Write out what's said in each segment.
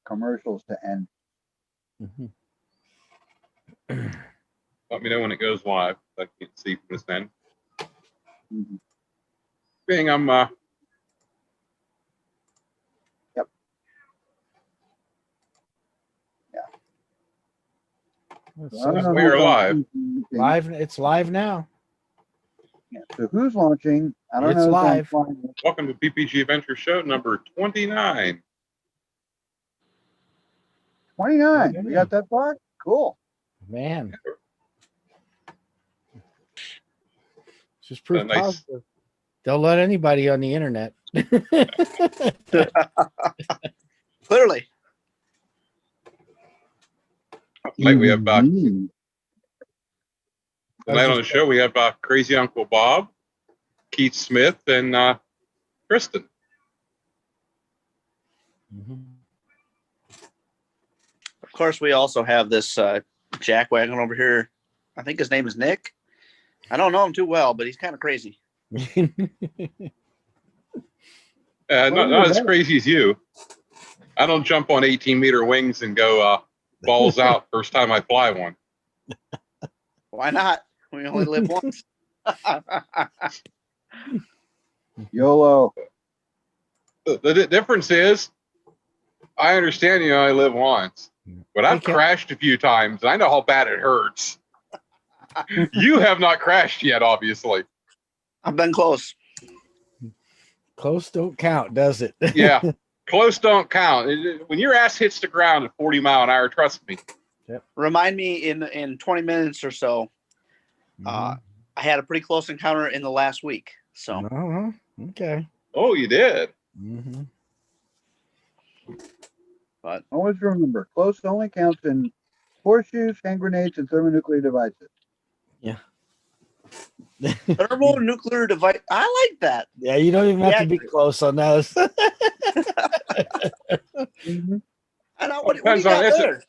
commercials to end. Let me know when it goes live. I can't see from this end. Mm-hmm. Being I'm Yep. So we are live. Live. It's live now. Yeah. So who's launching? I don't It's know. live. Welcome to PPG Adventure Show number 29. 29. We got that far? Cool. Man. Just proof Nice. positive. Don't let anybody on the internet. Clearly. Tonight we have Mm-hmm. tonight on the show we have Crazy Uncle Bob, Keith Smith, and Kristen. Of course, we also have this jackwagon over here. I think his name is Nick. I don't know him too well, but he's kind of crazy. Not as crazy as you. I don't jump on 18-meter wings and go balls out first time I fly one. Why not? We only live once. YOLO. The difference is, I understand you only live once, but I've crashed a few times. And I know how bad it hurts. You have not crashed yet, obviously. I've been close. Close don't count, does it? Yeah, close don't count. When your ass hits the ground at 40 mile an hour, trust me. Yep. Remind me in 20 minutes or so. I had a pretty close encounter in the last week. So okay. Oh, you did. But always remember, close only counts in horseshoes, hand grenades, and thermonuclear devices. Yeah. thermonuclear device. I like that. Yeah, you don't even have to be close on those. I know what do you got there?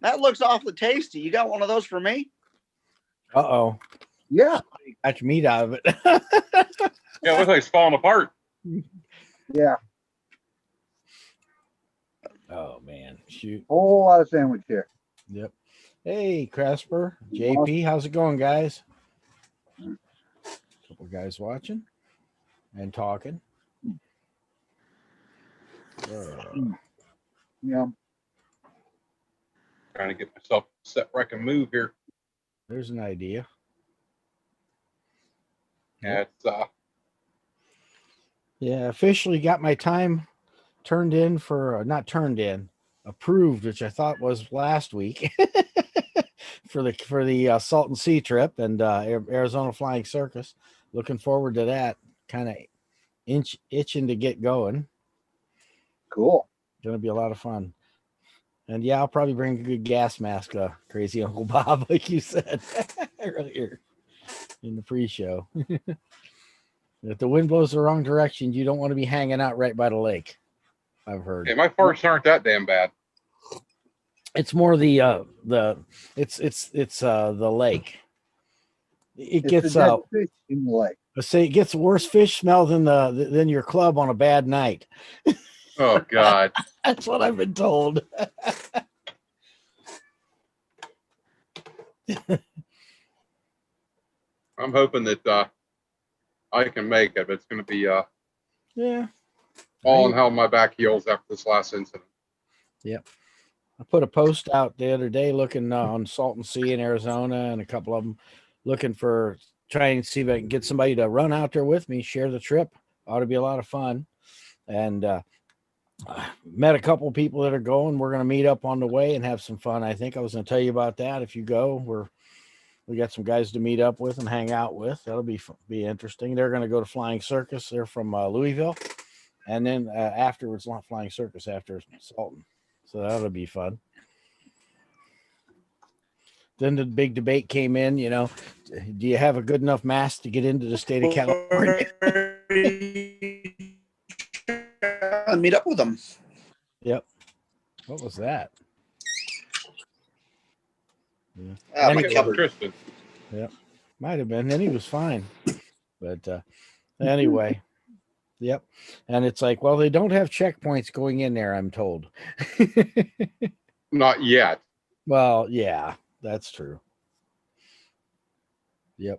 That looks awfully tasty. You got one of those for me? Uh-oh. Yeah. Got your meat out of it. Yeah, it looks like it's falling apart. Yeah. Oh, man. Shoot. Whole lot of sandwich here. Yep. Hey, Crasper. JP, how's it going, guys? Couple guys watching and talking. Yeah. Trying to get myself set where I can move here. There's an idea. Yeah, it's yeah, officially got my time turned in for not turned in, approved, which I thought was last week for the Salton Sea trip and Arizona Flying Circus. Looking forward to that. Kind of itching to get going. Cool. Gonna be a lot of fun. And yeah, I'll probably bring a good gas mask, Crazy Uncle Bob, like you said earlier in the pre-show. If the wind blows the wrong direction, you don't want to be hanging out right by the lake. I've heard. hey, my farts aren't that damn bad. It's more the lake. It gets fish in the lake. Let's say it gets worse fish smell than your club on a bad night. Oh God. That's what I've been told. I'm hoping that I can make it, but it's going to be yeah, all in hell my back heels after this last incident. Yep. I put a post out the other day looking on Salton Sea in Arizona, and a couple of them looking for trying to see if I can get somebody to run out there with me, share the trip. Ought to be a lot of fun. And met a couple of people that are going. We're going to meet up on the way and have some fun. I think I was going to tell you about that. If you go, we got some guys to meet up with and hang out with. That'll be interesting. They're going to go to Flying Circus. They're from Louisville, and then afterwards, not Flying Circus after Salton. So that'll be fun. Then the big debate came in. You know, do you have a good enough mask to get into the state of California? And meet up with them. Yep. What was that? Yeah. And My he, cupboard. Tristan. Yep. Might have been. And he was fine. But anyway, Yep. And it's like, well, they don't have checkpoints going in there, I'm told. Not yet. Well, yeah, that's true. Yep.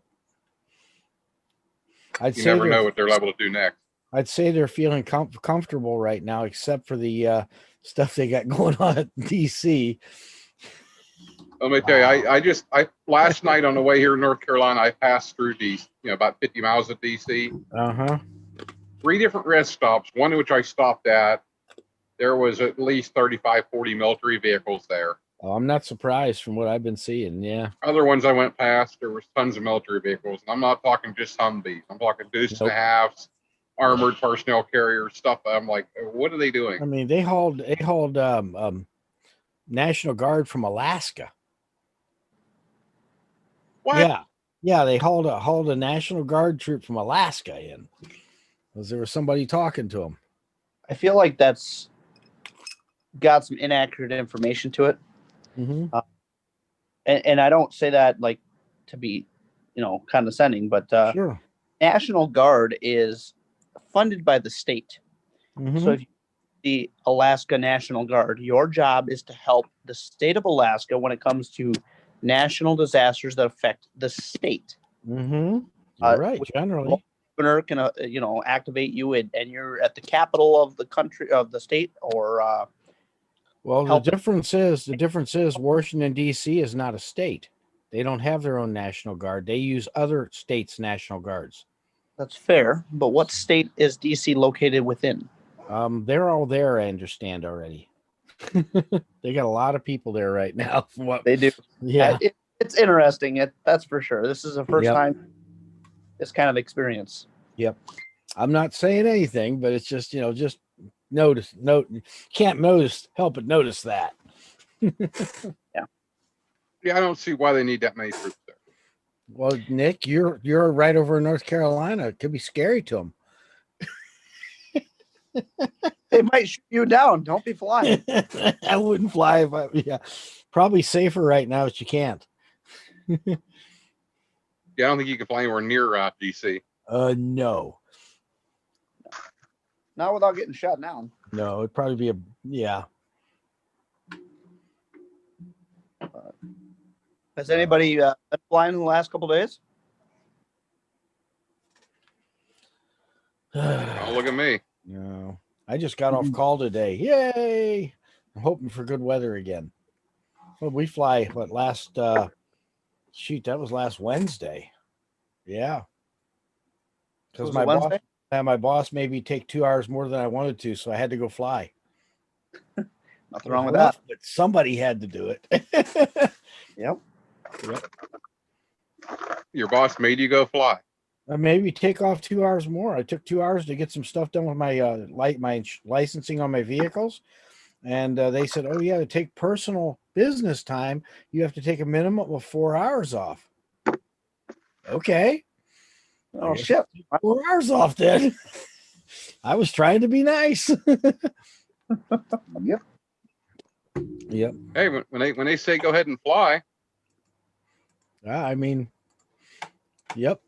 You never know what they're liable to do next. I'd say they're feeling comfortable right now, except for the stuff they got going on at DC. Let me tell you, I last night on the way here in North Carolina, I passed through DC, about 50 miles of DC. Uh-huh. 3 different rest stops, one in which I stopped at. There was at least 35, 40 military vehicles there. Oh, I'm not surprised from what I've been seeing. Yeah. Other ones I went past, there was tons of military vehicles. And I'm not talking just Humvees. I'm talking deuce and a halves, armored personnel carriers, stuff. I'm like, what are they doing? I mean, they hauled National Guard from Alaska. What? Yeah, they hauled a National Guard troop from Alaska in because there was somebody talking to them. I feel like that's got some inaccurate information to it. Mm-hmm. And I don't say that like to be, condescending, but Sure. National Guard is funded by the state. Mm-hmm. So if you the Alaska National Guard, your job is to help the state of Alaska when it comes to national disasters that affect the state. Mm-hmm. You're right. Generally, governor can activate you and you're at the capital of the country of the state or well, the difference is Washington D.C. is not a state. They don't have their own National Guard. They use other states' National Guards. That's fair, but what state is DC located within? They're all there, I understand already. They got a lot of people there right now. What they do. Yeah. It's interesting. That's for sure. This is the first time this kind of experience. Yep. I'm not saying anything, but it's just, just can't help but notice that. Yeah, I don't see why they need that many troops there. Well, Nick, you're right over in North Carolina. It could be scary to them. They might shoot you down. Don't be flying. I wouldn't fly probably safer right now, but you can't. Yeah, I don't think you can fly anywhere near DC. No. Not without getting shot down. No, it'd probably be Has anybody been flying in the last couple of days? Oh, look at me. No, I just got off call today. Yay! I'm hoping for good weather again. Well, we fly that was last Wednesday. Yeah. Because my boss made me take 2 hours more than I wanted to, so I had to go fly. Nothing wrong with that. But somebody had to do it. Yep. Your boss made you go fly. Maybe take off 2 hours more. I took 2 hours to get some stuff done with my my licensing on my vehicles, and they said, "Oh yeah, to take personal business time, you have to take a minimum of 4 hours off." Okay. Oh shit! 4 hours off then. I was trying to be nice. Yep. Yep. Hey, when they say go ahead and fly, I mean, yep.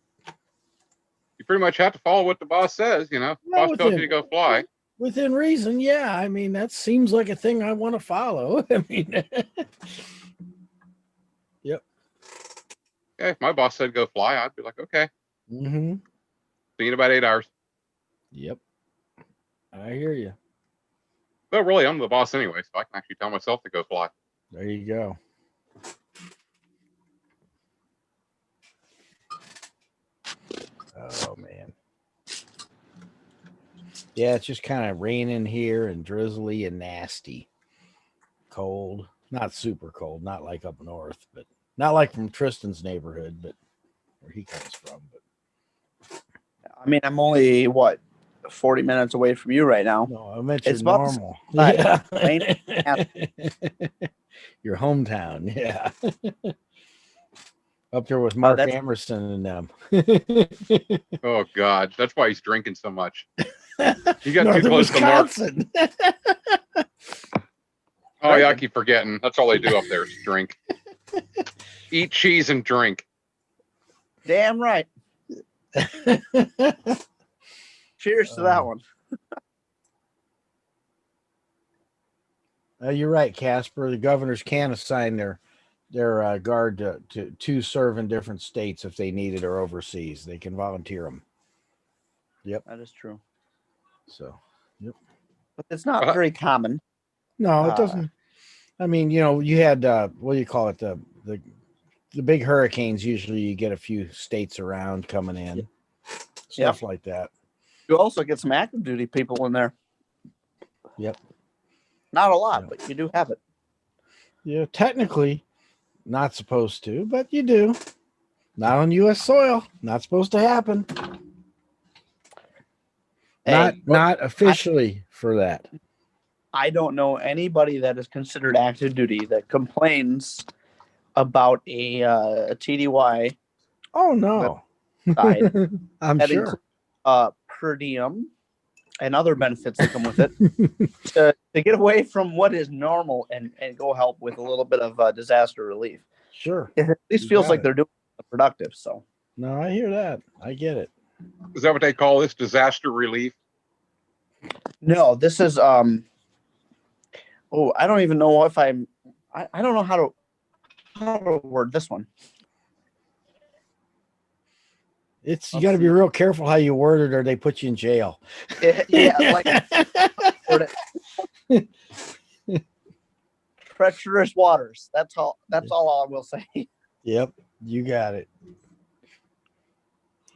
you pretty much have to follow what the boss says. Boss tells you to go fly. Within reason, yeah. I mean, that seems like a thing I want to follow. I mean, yep. Yeah, if my boss said go fly, I'd be like, okay. Mm-hmm. See you in about 8 hours. Yep. I hear you. Well, really, I'm the boss anyway, so I can actually tell myself to go fly. There you go. Oh man. Yeah, it's just kind of raining here and drizzly and nasty. Cold. Not super cold, not like up north, but not like from Tristan's neighborhood, but where he comes from. But I mean, I'm only 40 minutes away from you right now. no, I meant It's your normal. Yeah. Right. Your hometown, yeah. Up there with Mark Emerson and them. Oh God, that's why he's drinking so much. He got Northern too close Wisconsin. to Mark. Oh yeah, I keep forgetting. That's all they do up there is drink. Eat cheese and drink. Damn right. Cheers to that one. You're right, Casper. The governors can assign their guard to serve in different states if they need it or overseas. They can volunteer them. Yep. That is true. So, yep. But it's not very common. No, it doesn't. I mean, you had what do you call it? The big hurricanes. Usually, you get a few states around coming in, stuff like that. You also get some active duty people in there. Yep. Not a lot, but you do have it. Yeah, technically, not supposed to, but you do. Not on U.S. soil. Not supposed to happen. Hey, not officially for that. I don't know anybody that is considered active duty that complains about a TDY. Oh no, side I'm that sure. includes per diem and other benefits that come with it to get away from what is normal and go help with a little bit of disaster relief. Sure. It at least feels like they're doing productive. So no, I hear that. I get it. Is that what they call this? Disaster relief? No, this is I don't even know if I don't know how to word this one. It's you got to be real careful how you word it, or they put you in jail. Treacherous waters. That's all I will say. Yep, you got it.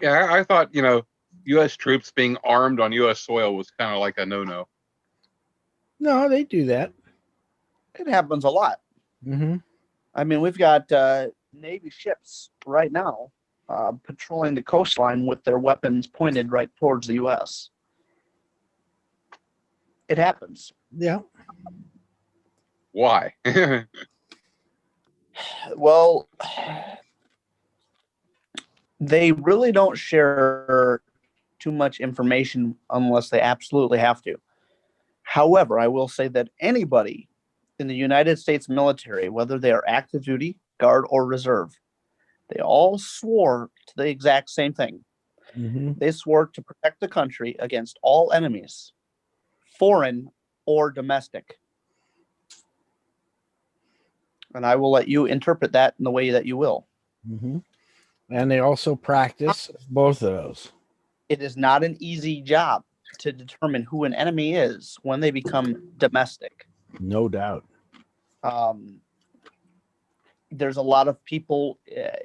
Yeah, I thought, U.S. troops being armed on U.S. soil was kind of like a no-no. No, they do that. It happens a lot. Mm-hmm. I mean, we've got Navy ships right now patrolling the coastline with their weapons pointed right towards the U.S. It happens. Yeah. Why? Well, they really don't share too much information unless they absolutely have to. However, I will say that anybody in the United States military, whether they are active duty, guard, or reserve, they all swore to the exact same thing. Mm-hmm. They swore to protect the country against all enemies, foreign or domestic. And I will let you interpret that in the way that you will. Mm-hmm. And they also practice both of those. It is not an easy job to determine who an enemy is when they become domestic. No doubt. There's a lot of people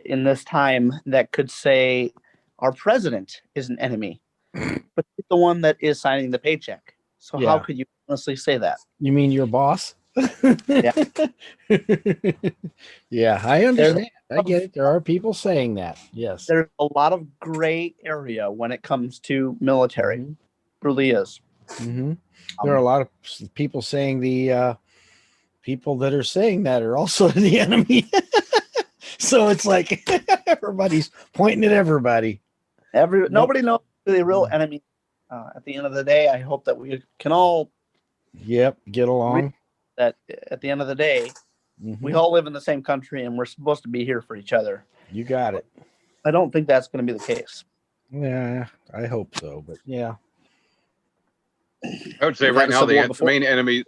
in this time that could say our president is an enemy, but he's the one that is signing the paycheck. So how could you honestly say that? You mean your boss? Yeah. Yeah, I understand. I get it. There are people saying that. Yes. There's a lot of gray area when it comes to military. Mm-hmm. Really is. Mm-hmm. There are a lot of people saying the people that are saying that are also the enemy. So it's like everybody's pointing at everybody. Nobody knows who the real enemy. At the end of the day, I hope that we can all get along. That at the end of the day, we all live in the same country and we're supposed to be here for each other. You got it. I don't think that's going to be the case. Yeah, I hope so, but yeah. I would say right now the main enemy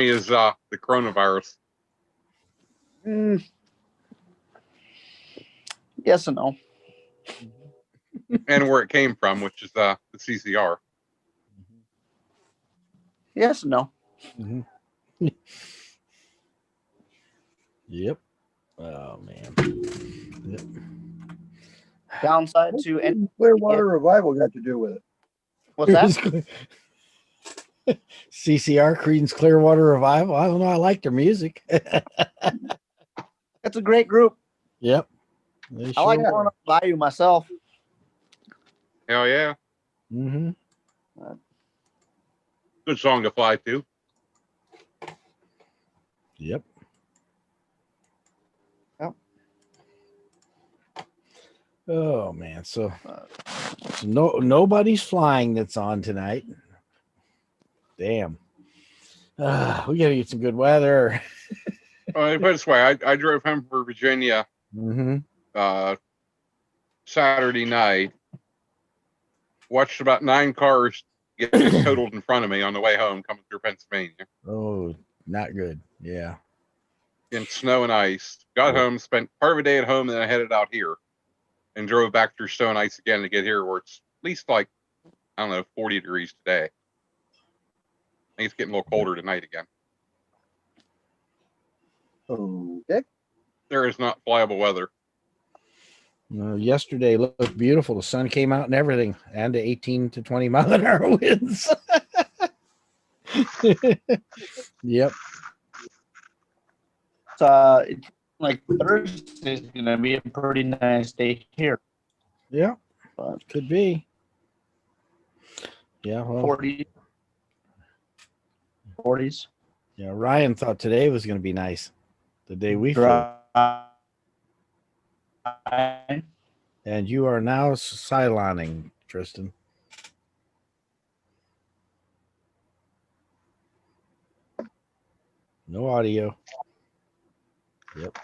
is the coronavirus. Yes and no. And where it came from, which is the CCR. Yes and no. Mm-hmm. Yep. Oh man. Yep. Downside to any Clearwater Revival got to do with it. What's that? CCR, Creedence Clearwater Revival. I don't know. I like their music. That's a great group. Yep. I like Born Up Bayou myself. Hell yeah. Mm-hmm. Good song to fly to. Yep. Yep. Oh man. So nobody's flying that's on tonight. Damn. We gotta get some good weather. Put it this way, I drove home from Virginia Saturday night, Watched about 9 cars get totaled in front of me on the way home coming through Pennsylvania. Oh, not good. Yeah. In snow and ice. Got home, spent part of a day at home, then I headed out here and drove back through snow and ice again to get here where it's at least like, I don't know, 40 degrees today. I think it's getting a little colder tonight again. Okay. There is not flyable weather. Yesterday looked beautiful. The sun came out and everything, and the 18 to 20 mile an hour winds. Yep. It's like Thursday's gonna be a pretty nice day here. Yeah. But Could be. Yeah. Well, 40s. yeah. Ryan thought today was going to be nice. The day we flew. Dry. And you are now siloning, Tristan. No audio. Yep.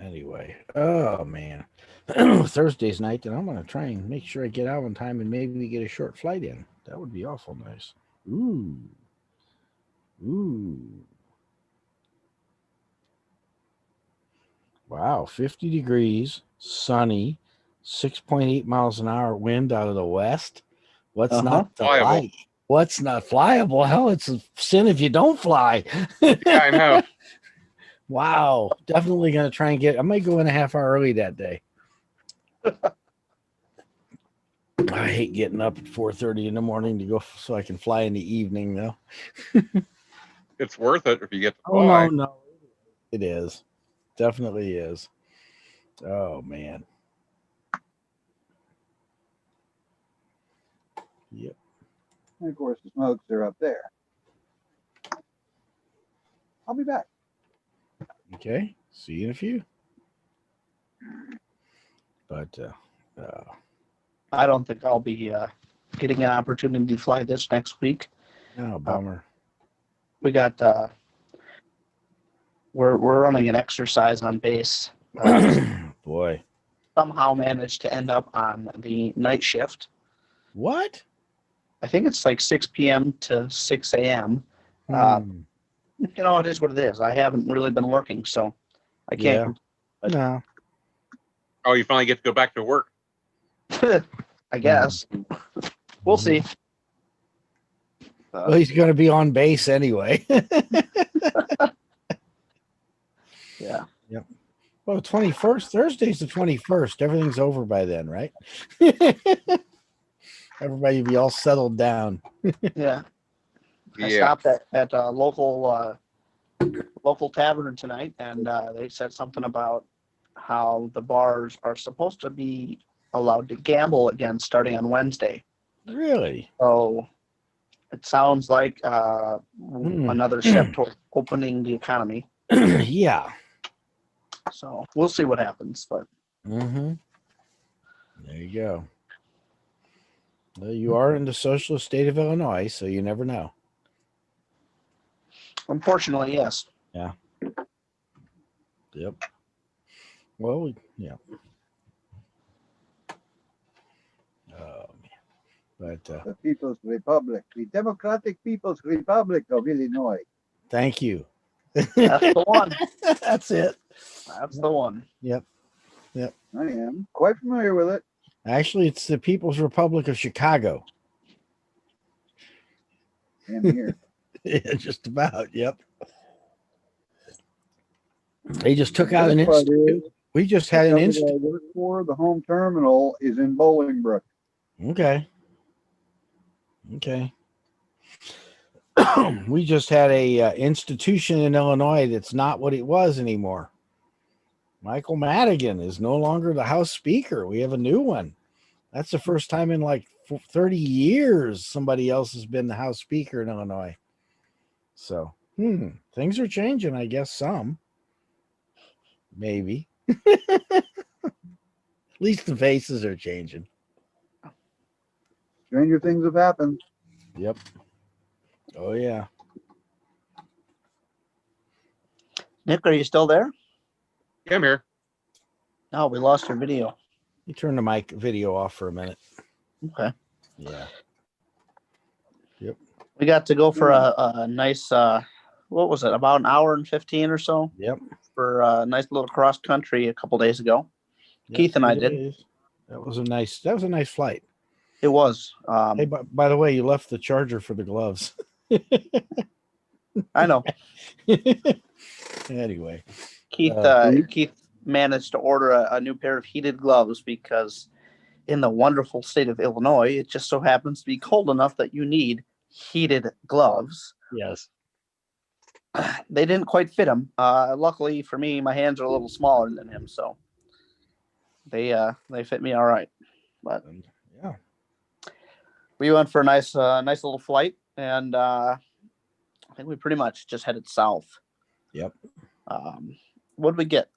Anyway, oh man, Thursday's night, and I'm gonna try and make sure I get out on time and maybe get a short flight in. That would be awful nice. Ooh, ooh. Wow, 50 degrees, sunny, 6.8 miles an hour wind out of the west. What's not to Flyable. like? What's not flyable? Hell, it's a sin if you don't fly. Yeah, I know. Wow, definitely gonna try and get. I might go in a half hour early that day. I hate getting up at 4:30 in the morning to go so I can fly in the evening, though. It's worth it if you get to Oh fly. no, it is, definitely is. Oh man. Yep. And of course, the smokes are up there. I'll be back. Okay. See you in a few. But I don't think I'll be getting an opportunity to fly this next week. oh, bummer. We got we're running an exercise on base. Boy. Somehow managed to end up on the night shift. What? I think it's like 6 p.m. to 6 a.m. Hmm. You know, it is what it is. I haven't really been working, so I can't. No. Oh, you finally get to go back to work. I guess. We'll see. Well, he's going to be on base anyway. Yeah. Yep. Well, 21st, Thursday's the 21st. Everything's over by then, right? Everybody will be all settled down. Yeah. I Yeah. stopped at a local tavern tonight, and they said something about how the bars are supposed to be allowed to gamble again starting on Wednesday. Really? So it sounds like another step toward opening the economy. Yeah. So we'll see what happens. But Mm-hmm. There you go. Well, you are in the socialist state of Illinois, so you never know. unfortunately, yes. Yeah. Yep. Well, yeah. Oh, man. But The People's Republic, the Democratic People's Republic of Illinois. thank you. That's the one. That's it. That's the one. Yep. I am quite familiar with it. Actually, it's the People's Republic of Chicago. I'm here. Yeah, just about. Yep. They just took out an Best part institute. is, We just the had an company institute. I work for, the home terminal is in Bolingbrook. Okay. Okay. We just had a institution in Illinois that's not what it was anymore. Michael Madigan is no longer the House Speaker. We have a new one. That's the first time in like 30 years somebody else has been the House Speaker in Illinois. So, things are changing, I guess some. Maybe. At least the faces are changing. Stranger things have happened. Yep. Oh, yeah. Nick, are you still there? I'm here. Oh, we lost your video. You turn the mic video off for a minute. Okay. Yeah. We got to go for a nice, what was it, about an hour and 15 or so Yep. for a nice little cross country a couple days ago. Yep, Keith and I 2 did. days. That was a nice flight. It was. Hey, by the way, you left the charger for the gloves. I know. Anyway, Keith managed to order a new pair of heated gloves because in the wonderful state of Illinois, it just so happens to be cold enough that you need heated gloves. yes. They didn't quite fit him. Luckily for me, my hands are a little smaller than him, so they fit me all right. But yeah, we went for a nice little flight, and I think we pretty much just headed south. Yep. What did we get?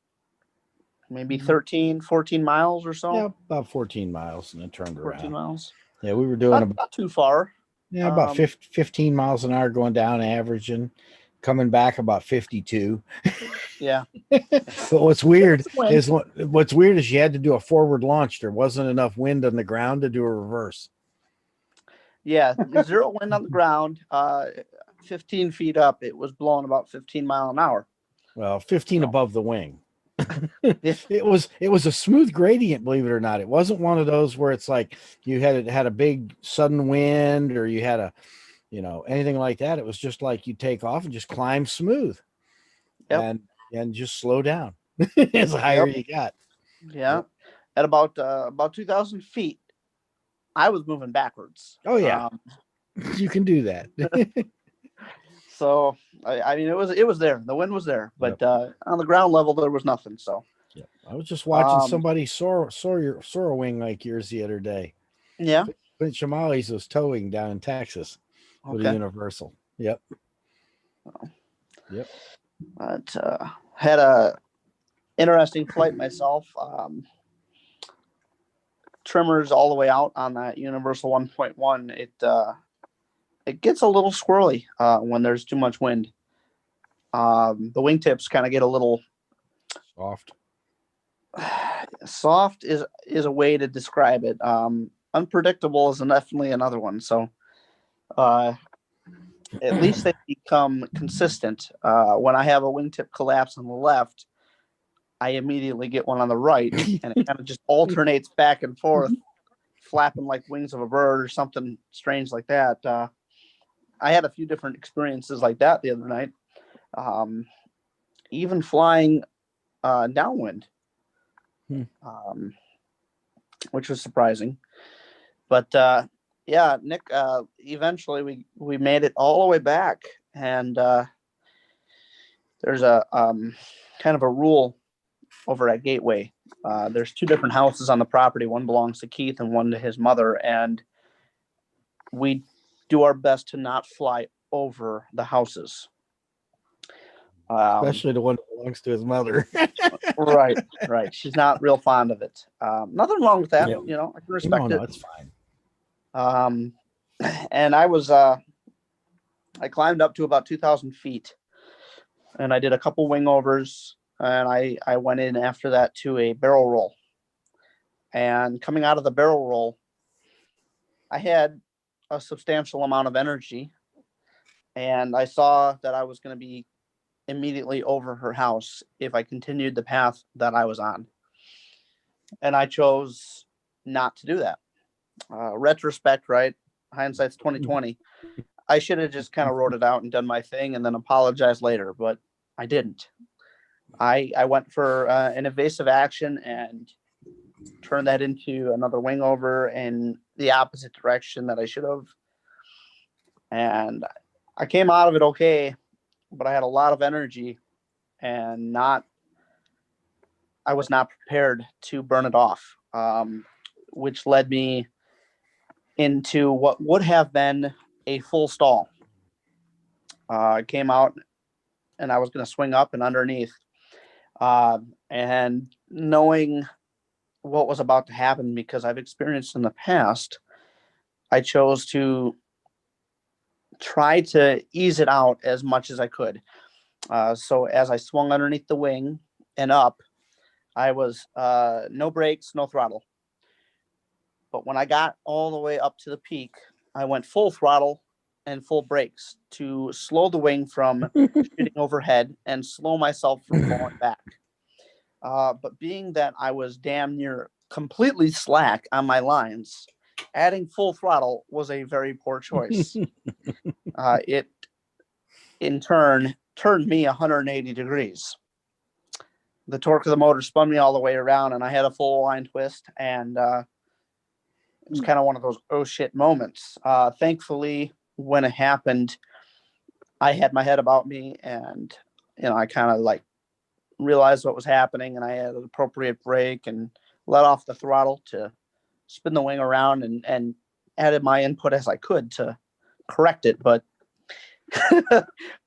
Maybe 13, 14 miles or so? Yeah, about 14 miles, and then turned 14 around. miles. Yeah, we were doing Not too far. about 15 miles an hour going down, averaging, coming back about 52. Yeah. But what's weird is you had to do a forward launch. There wasn't enough wind on the ground to do a reverse. Yeah, 0 wind on the ground. 15 feet up, it was blowing about 15 mile an hour. Well, 15 above the wing. Yeah. It was a smooth gradient, believe it or not. It wasn't one of those where it's like you had a big sudden wind or you had anything like that. It was just like you take off and just climb smooth. Yep. And just slow down as higher you got. Yeah. Yep. At about 2,000 feet, I was moving backwards. Oh yeah. You can do that. So I mean, it was there. The wind was there, but on the ground level, there was nothing. So yeah, I was just watching somebody soar a wing like yours the other day. Yeah, Clint Shamali's was towing down in Texas with a Universal. Yep. Yep. But had a interesting flight myself. Trimmers all the way out on that Universal 1.1. It gets a little squirrely when there's too much wind. The wingtips kind of get a little soft. Soft is a way to describe it. Unpredictable is definitely another one. So at least they become consistent. When I have a wingtip collapse on the left, I immediately get one on the right, and it kind of just alternates back and forth, flapping like wings of a bird or something strange like that. I had a few different experiences like that the other night. Even flying downwind, which was surprising. But yeah, Nick, eventually we made it all the way back, and there's a kind of a rule over at Gateway. There's 2 different houses on the property. One belongs to Keith and one to his mother, and we do our best to not fly over the houses. Especially the one that belongs to his mother. Right. She's not real fond of it. Nothing wrong with that. Yep. I can respect it. No, it's fine. And I climbed up to about 2,000 feet, and I did a couple wing overs, and I went in after that to a barrel roll. And coming out of the barrel roll, I had a substantial amount of energy, and I saw that I was going to be immediately over her house if I continued the path that I was on. And I chose not to do that. Retrospect, right? Hindsight's 2020. I should have just kind of wrote it out and done my thing and then apologized later, but I didn't. I went for an evasive action and turned that into another wing over in the opposite direction that I should have. And I came out of it okay, but I had a lot of energy and I was not prepared to burn it off, which led me into what would have been a full stall. I came out and I was going to swing up and underneath. And knowing what was about to happen, because I've experienced in the past, I chose to try to ease it out as much as I could. So as I swung underneath the wing and up, I was no brakes, no throttle. But when I got all the way up to the peak, I went full throttle and full brakes to slow the wing from shooting overhead and slow myself from falling back. But being that I was damn near completely slack on my lines, adding full throttle was a very poor choice. It, in turn, turned me 180 degrees. The torque of the motor spun me all the way around, and I had a full line twist, and it was kind of one of those oh shit moments. Thankfully, when it happened, I had my head about me, and I kind of like realized what was happening, and I had an appropriate brake and let off the throttle to spin the wing around and added my input as I could to correct it. But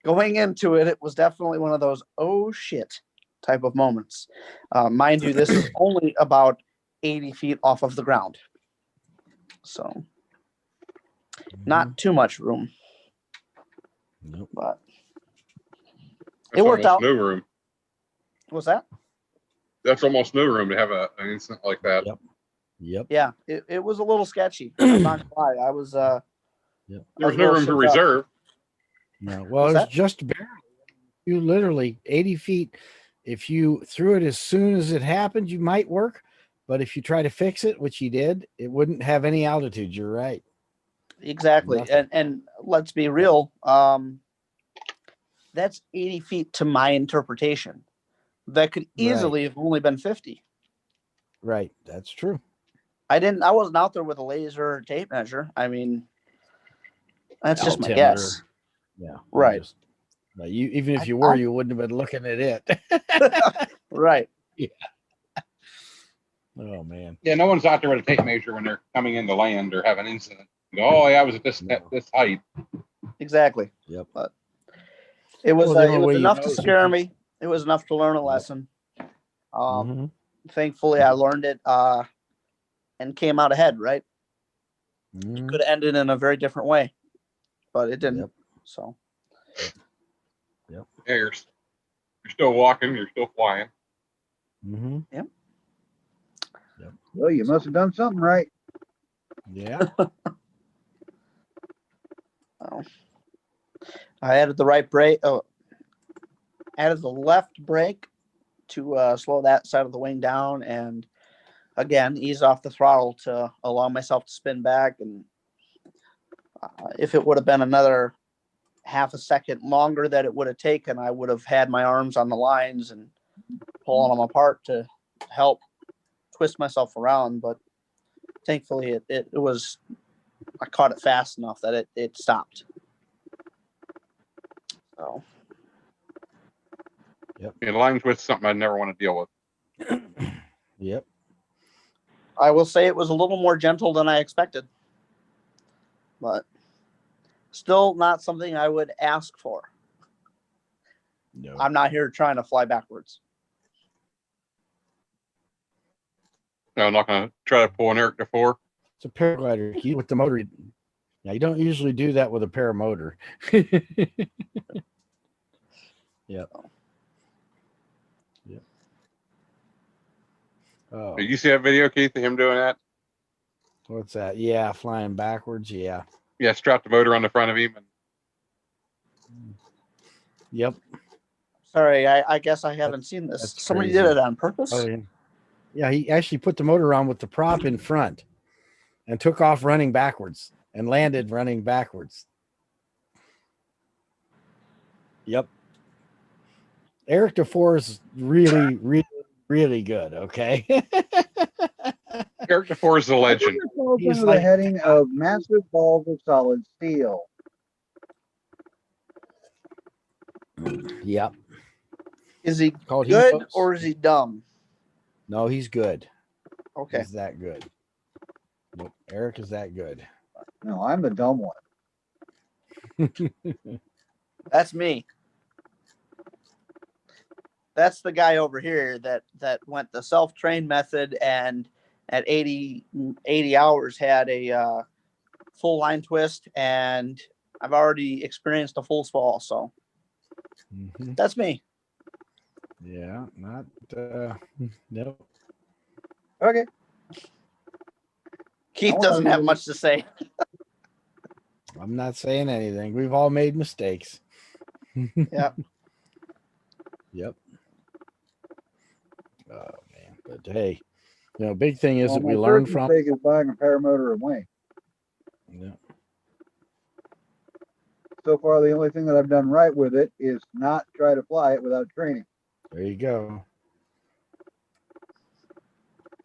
going into it, it was definitely one of those oh shit type of moments. Mind you, this is only about 80 feet off of the ground, so not too much room. Nope. But That's it worked almost out. no room. What's that? That's almost no room to have an incident like that. Yep. Yeah, it was a little sketchy. I'm not gonna lie. I was Yep. There's no room to shook up. reserve. No. Well, What's it's that? just barely. You literally 80 feet. If you threw it as soon as it happened, you might work. But if you try to fix it, which you did, it wouldn't have any altitude. You're right. Exactly. Nothing. And let's be real. That's 80 feet to my interpretation. That could easily have only been 50. Right. That's true. I wasn't out there with a laser or tape measure. I mean, that's just my Altimeter. guess. Yeah. Right. You even if you were, you wouldn't have been looking at it. Right. Yeah. Oh man. Yeah, no one's out there with a tape measure when they're coming into land or have an incident. Go, oh yeah, I was at this height. Exactly. Yep. But it was Well, the only it was way you enough know to is if scare you- me. It was enough to learn a lesson. Mhm. Thankfully, I learned it and came out ahead. Right. Mhm. Could have ended in a very different way, but it didn't. Yep. So Yeah, you're still walking, you're still flying. Mm-hmm. Yep. Well, you must have done something right. Yeah. I added the right brake. Oh, added the left brake to slow that side of the wing down, and again ease off the throttle to allow myself to spin back. And if it would have been another half a second longer that it would have taken, I would have had my arms on the lines and pulling them apart to help twist myself around. But thankfully, it was. I caught it fast enough that it stopped. So. And line twist is something I never want to deal with. Yep. I will say it was a little more gentle than I expected, but still not something I would ask for. No. I'm not here trying to fly backwards. No, I'm not going to try to pull an Eric DeFore. It's a paraglider with the motor. Now you don't usually do that with a paramotor. Yep. Yep. Oh, Did you see that video, Keith, of him doing that? what's that? Yeah, flying backwards. Yeah. Yeah, strap the motor on the front of him. And Yep. Sorry, I guess I haven't seen this. that's Somebody crazy. did it on purpose. Oh yeah. Yeah, he actually put the motor on with the prop in front and took off running backwards and landed running backwards. Yep. Eric DeFore is really, really, really good. Okay. Eric DeFore is a legend. It falls He's under like- the heading of massive balls of solid steel. Yep. Is he Called good Heat Boats. or is he dumb? No, he's good. Okay. He's that good. Nope. Eric is that good. No, I'm the dumb one. That's me. That's the guy over here that went the self-train method and at 80 hours had a full line twist, and I've already experienced a full fall. So Mhm. that's me. Yeah, not nope. Okay. Keith I doesn't wanna- have much to say. I'm not saying anything. We've all made mistakes. Yeah. Yep. Oh man, but hey, big thing is Well, that my we learn first from. mistake is buying a paramotor and wing. Yeah, So far, the only thing that I've done right with it is not try to fly it without training. there you go.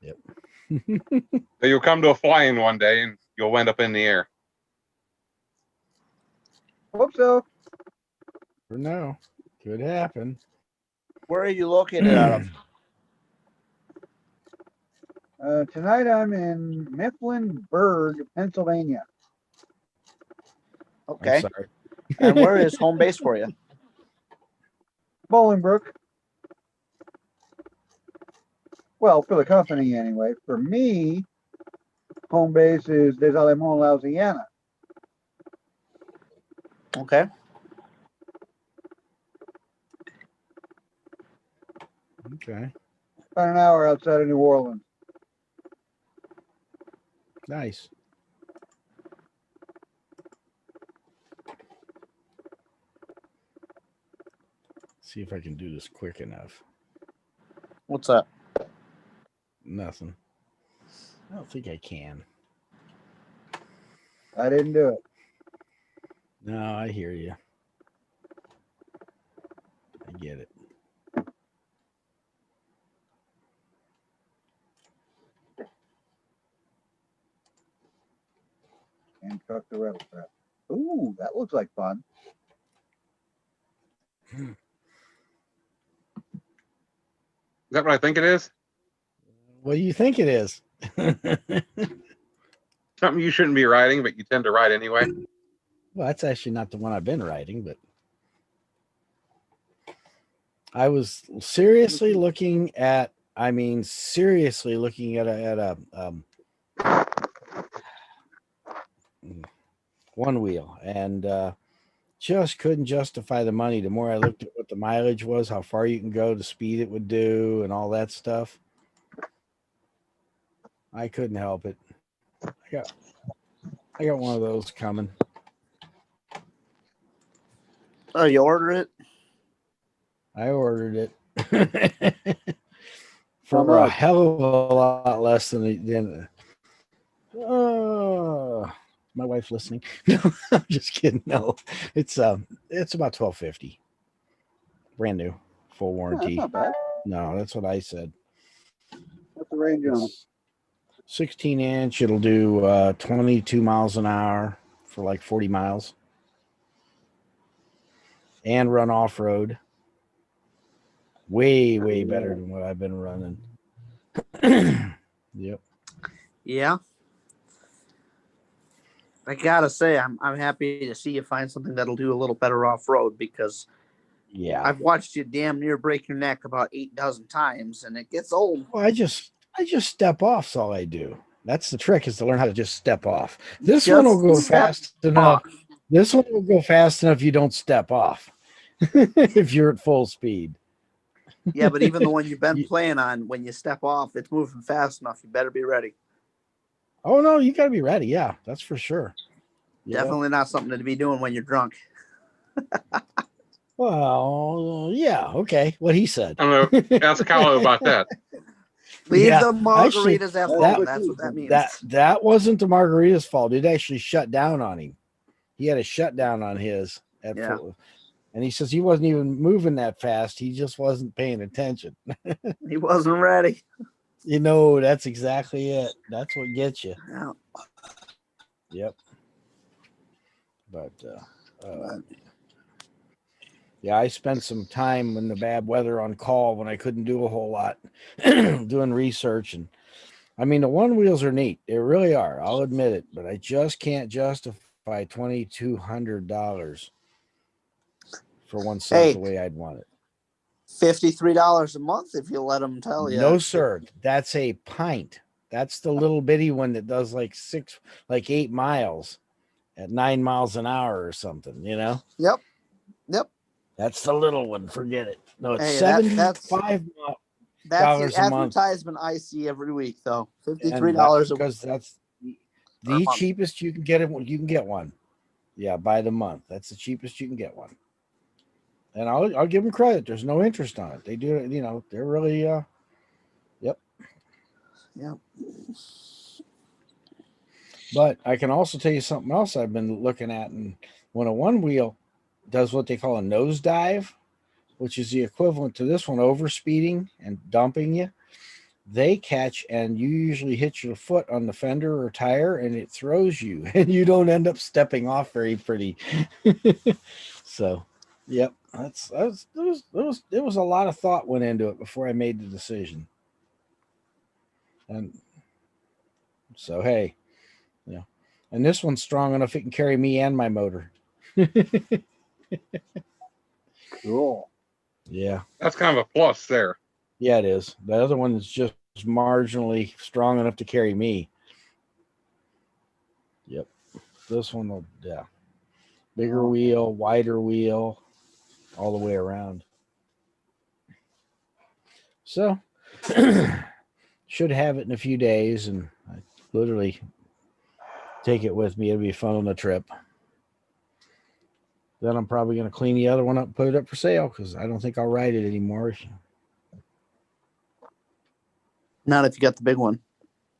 Yep. So you'll come to a fly-in one day and you'll end up in the air. Hope so. Never know. Could happen. Where are you located out of? Tonight I'm in Mifflinburg, Pennsylvania. I'm Okay. sorry. And where is home base for you? Bolingbrook. Well, for the company anyway. For me, home base is Des Allemands, Louisiana. Okay. Okay. About an hour outside of New Orleans. Nice. See if I can do this quick enough. What's up? Nothing. I don't think I can. I didn't do it. No, I hear you. I get it. And truck the rebel trap. Ooh, that looks like fun. Is that what I think it is? What do you think it is? Something you shouldn't be riding, but you tend to ride anyway. Well, that's actually not the one I've been riding, but I was seriously looking at. Seriously looking at a one wheel, and just couldn't justify the money. The more I looked at what the mileage was, how far you can go, the speed it would do, and all that stuff, I couldn't help it. I got one of those coming. Oh, you order it? I ordered it How for a much? hell of a lot less than my wife's listening. No, I'm just kidding. No, it's about $12.50, brand new, full Yeah, that's warranty. not bad. No, that's what I said. What's the range on it? It's 16-inch. It'll do 22 miles an hour for like 40 miles, and run off road. Way better than what I've been running. Yep. Yeah. I gotta say, I'm happy to see you find something that'll do a little better off road, because Yeah. I've watched you damn near break your neck about 8 dozen times, and it gets old. Well, I just step off. That's all I do. That's the trick, is to learn how to just step off. This one will go fast enough. This one will go fast enough. You don't step off if you're at full speed. Yeah, but even the one you've been playing on, when you step off, it's moving fast enough. You better be ready. Oh no, you got to be ready. Yeah, that's for sure. Yep. Definitely not something to be doing when you're drunk. Well, yeah, okay. What he said. I don't know. Ask Kyle about that. Leave Yeah, the margaritas actually, at home. that- That's what that means. That wasn't the margarita's fault. It actually shut down on him. He had a shutdown on his at full, and he says he wasn't even moving that fast. He just wasn't paying attention. He wasn't ready. That's exactly it. That's what gets you. Yeah. Yep. But yeah, I spent some time in the bad weather on call when I couldn't do a whole lot, doing research. And the one wheels are neat. They really are. I'll admit it, but I just can't justify $2,200 for one set the way I'd want it. $53 a month if you let them tell you. No, sir. That's a pint. That's the little bitty one that does like 8 miles at 9 miles an hour or something, Yep. That's the little one. Forget it. No, it's Hey, $75 that's the a month. advertisement I see every week, though. $53 a week. Because that's Or the a month. cheapest you can get it. You can get one. Yeah, by the month. That's the cheapest you can get one. And I'll give them credit. There's no interest on it. They do it. You know, they're really. Yep. Yeah. But I can also tell you something else I've been looking at. And when a one wheel does what they call a nosedive, which is the equivalent to this one overspeeding and dumping you, they catch and you usually hit your foot on the fender or tire and it throws you and you don't end up stepping off very pretty. So, yep, there was a lot of thought went into it before I made the decision. And so, hey, yeah. And this one's strong enough it can carry me and my motor. Cool. Yeah. That's kind of a plus there. Yeah, it is. The other one is just marginally strong enough to carry me. Yep. This one will, yeah. Bigger wheel, wider wheel, all the way around. So, should have it in a few days, and I literally take it with me. It'll be fun on the trip. Then I'm probably going to clean the other one up and put it up for sale because I don't think I'll ride it anymore. Not if you got the big one.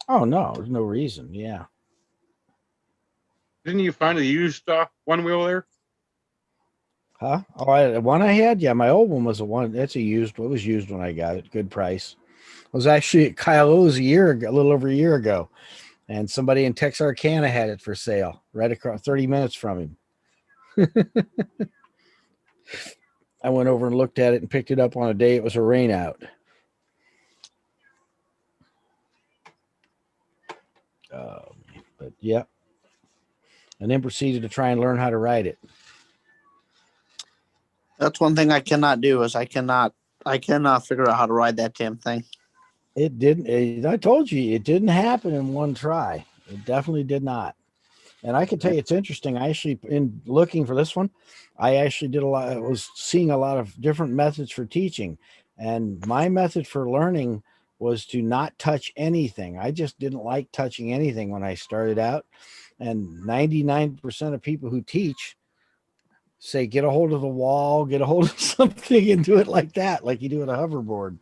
Oh, no, there's no reason. Yeah. Didn't you find a used one wheel there? Huh? Oh, the one I had? Yeah, my old one was a one. That's a used. It was used when I got it. Good price. It was actually at Kyle O's a little over a year ago. And somebody in Texarkana had it for sale right across 30 minutes from him. I went over and looked at it and picked it up on a day it was a rain out. But yeah. And then proceeded to try and learn how to ride it. That's one thing I cannot do is I cannot figure out how to ride that damn thing. It didn't. I told you it didn't happen in one try. It definitely did not. And I can tell you, it's interesting. I actually, in looking for this one, I actually did a lot. I was seeing a lot of different methods for teaching, and my method for learning was to not touch anything. I just didn't like touching anything when I started out. And 99% of people who teach say, get a hold of the wall, get a hold of something, and do it like that, like you do with a hoverboard.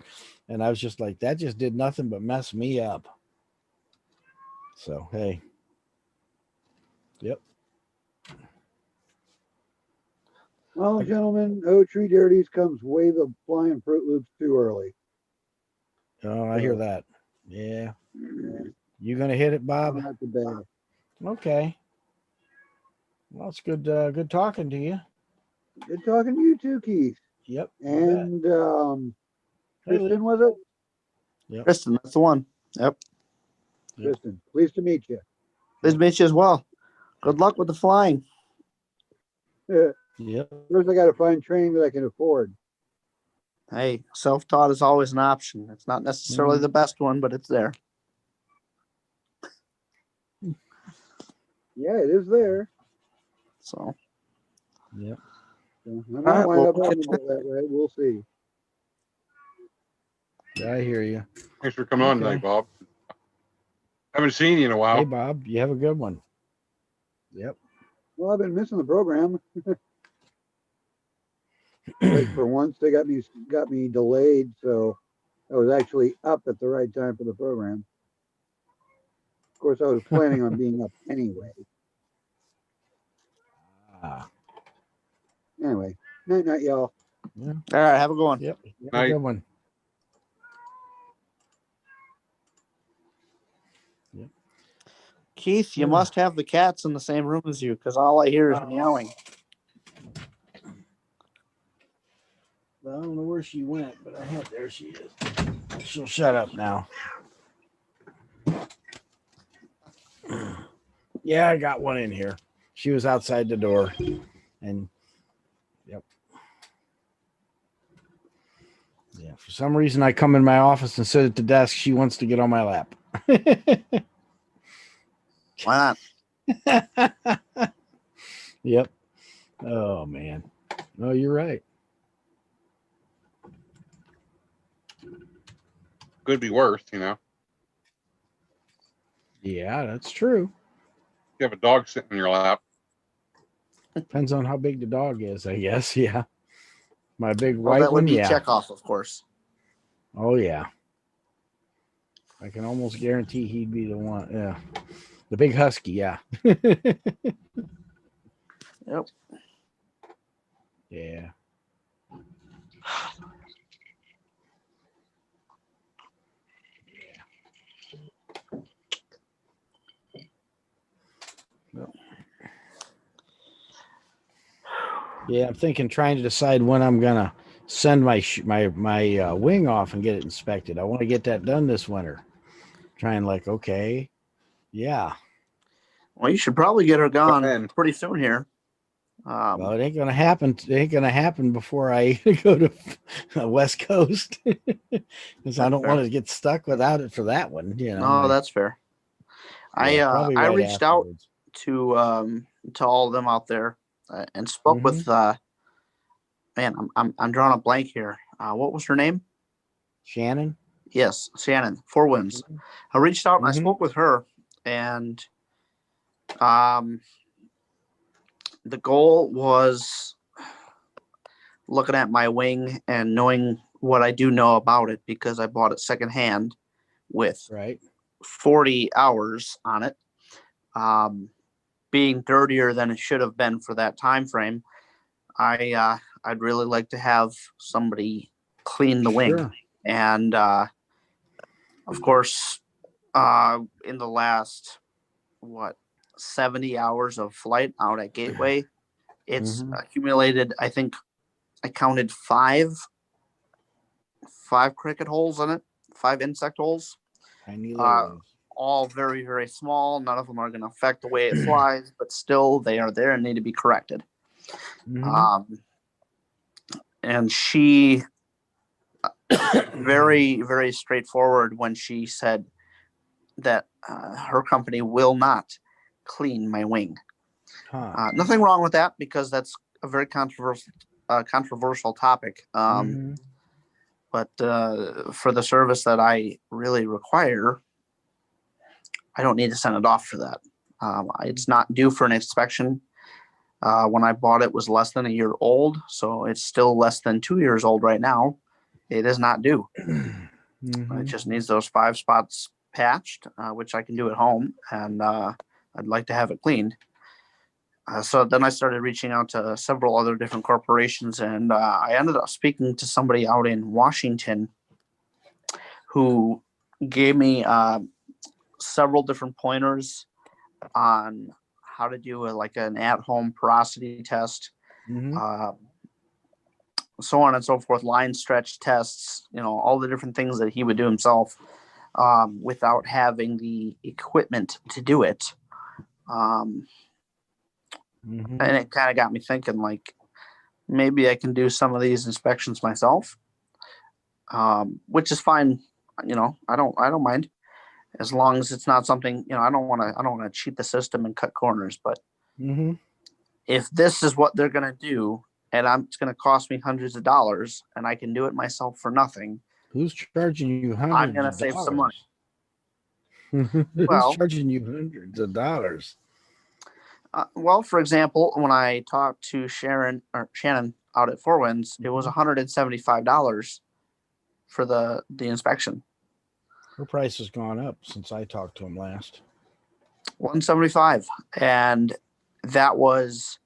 And I was just like, that just did nothing but mess me up. So, hey. Yep. Well, gentlemen, Tree Dirties comes way the flying Fruit Loops too early. Oh, I hear that. Yeah. You gonna hit it, Bob? Not too bad. Okay. Well, it's good. Good talking to you. Good talking to you too, Keith. Yep. And Hey, Kristen, was it? Yep. Kristen, that's the one. Yep. Kristen, pleased to meet you. Pleased to meet you as well. Good luck with the flying. Yep. First, I got to find training that I can afford. Hey, self-taught is always an option. It's not necessarily the best one, but it's there. Yeah, it is there. So. Yep. So I All might right, wind well, up having to go that way. We'll see. I hear you. Thanks for coming on tonight, Bob. Haven't seen you in a while. Hey, Bob, you have a good one. Yep. Well, I've been missing the program. But for once, they got me delayed, so I was actually up at the right time for the program. Of course, I was planning on being up anyway. Anyway, night, y'all. Yeah. All right, have a good one. Yep. Have Night. a good one. Yep. Keith, you must have the cats in the same room as you because all I hear is meowing. I don't know where she went, but there she is. She'll shut up now. Yeah, I got one in here. She was outside the door. And yep. Yeah, for some reason I come in my office and sit at the desk. She wants to get on my lap. Why not? Yep. Oh man. No, you're right. Could be worse, you know. Yeah, that's true. You have a dog sitting in your lap. Depends on how big the dog is, I guess. Yeah. My big Well, white that would one, be yeah. Chekhov, of course. Oh yeah. I can almost guarantee he'd be the one. Yeah. The big husky, yeah. Yep. Yeah. Yeah, I'm thinking trying to decide when I'm gonna send my wing off and get it inspected. I want to get that done this winter. Trying like, okay, yeah. Well, you should probably get her gone And pretty soon here. Well, it ain't gonna happen. It ain't gonna happen before I go to the West Coast, because I don't fair. want to get stuck without it for that one. You know. No, that's fair. Probably I right reached out afterwards. to all of them out there and spoke Mhm. with man, I'm drawing a blank here. What was her name? Shannon. Yes, Shannon, Four Winds. I reached out and I Mhm. spoke with her, and um, the goal was looking at my wing and knowing what I do know about it because I bought it secondhand with Right. 40 hours on it, being dirtier than it should have been for that time frame. I'd really like to have somebody clean the wing, Sure. and of course, in the last 70 hours of flight out at Gateway, it's Mhm. accumulated. I think I counted five cricket holes in it, 5 insect holes. Tiny little Uh, ones. all very, very small. None of them are going to affect the way it flies, but still they are there and need to be corrected. Mhm. And she very, very straightforward when she said that her company will not clean my wing. Huh. Nothing wrong with that because that's a very controversial topic. Mhm. But for the service that I really require, I don't need to send it off for that. It's not due for an inspection. When I bought it was less than a year old, so it's still less than 2 years old right now. It is not due. It just needs those 5 spots patched, which I can do at home, and I'd like to have it cleaned. So then I started reaching out to several other different corporations, and I ended up speaking to somebody out in Washington who gave me several different pointers on how to do an at-home porosity test, Mhm. so on and so forth, line stretch tests, all the different things that he would do himself without having the equipment to do it. Mhm. And it kind of got me thinking, like, maybe I can do some of these inspections myself, which is fine. I don't mind as long as it's not something, I don't want to cheat the system and cut corners. But Mhm. if this is what they're going to do, and it's going to cost me hundreds of dollars, and I can do it myself for nothing, Who's charging you I'm hundreds going to of save some money. dollars? Who's Well, charging you hundreds of dollars? for example, when I talked to Shannon out at Four Winds, it was $175 for the inspection. Her price has gone up since I talked to him last. 175, and that was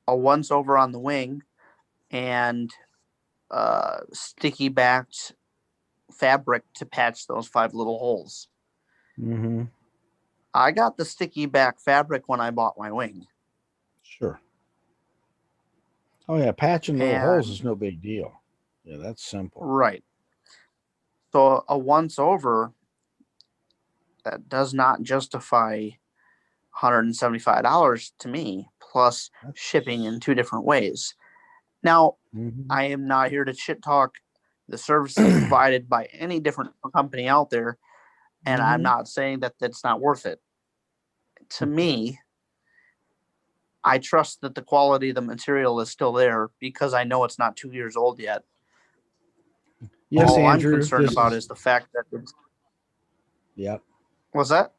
a once over on the wing and sticky backed fabric to patch those 5 little holes. Mm-hmm. I got the sticky back fabric when I bought my wing. Sure. Oh yeah, patching little holes And is no big deal. Yeah, that's simple. right. So a once over that does not justify $175 to me, plus shipping in 2 different ways. Now, I am not here to shit talk the services provided by any different company out there, and I'm not saying that that's not worth it. To me, I trust that the quality of the material is still there because I know it's not 2 years old yet. Yes, All Andrew. I'm concerned this about is the fact that it's, Yep. what's that?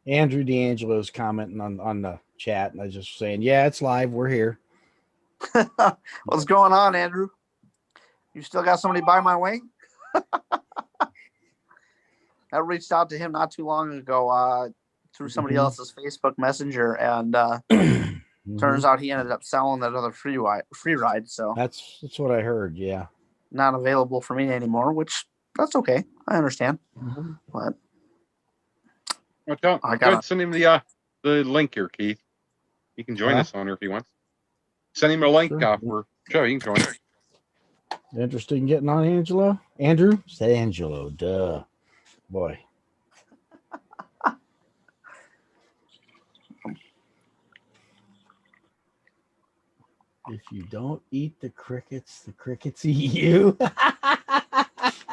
Andrew D'Angelo's commenting on the chat, and I was just saying, yeah, it's live. We're here. What's going on, Andrew? You still got somebody by my wing? I reached out to him not too long ago through somebody else's Facebook Messenger, and turns out he ended up selling that other free ride. So That's what I heard. Yeah. not available for me anymore, which that's okay. I understand. But Well, go ahead, send him the link here, Keith. He can join us on here if he wants. Send him a link for sure. You can join. Interested in getting on, Angelo? Andrew? Say Angelo. Duh. Boy. If you don't eat the crickets eat you.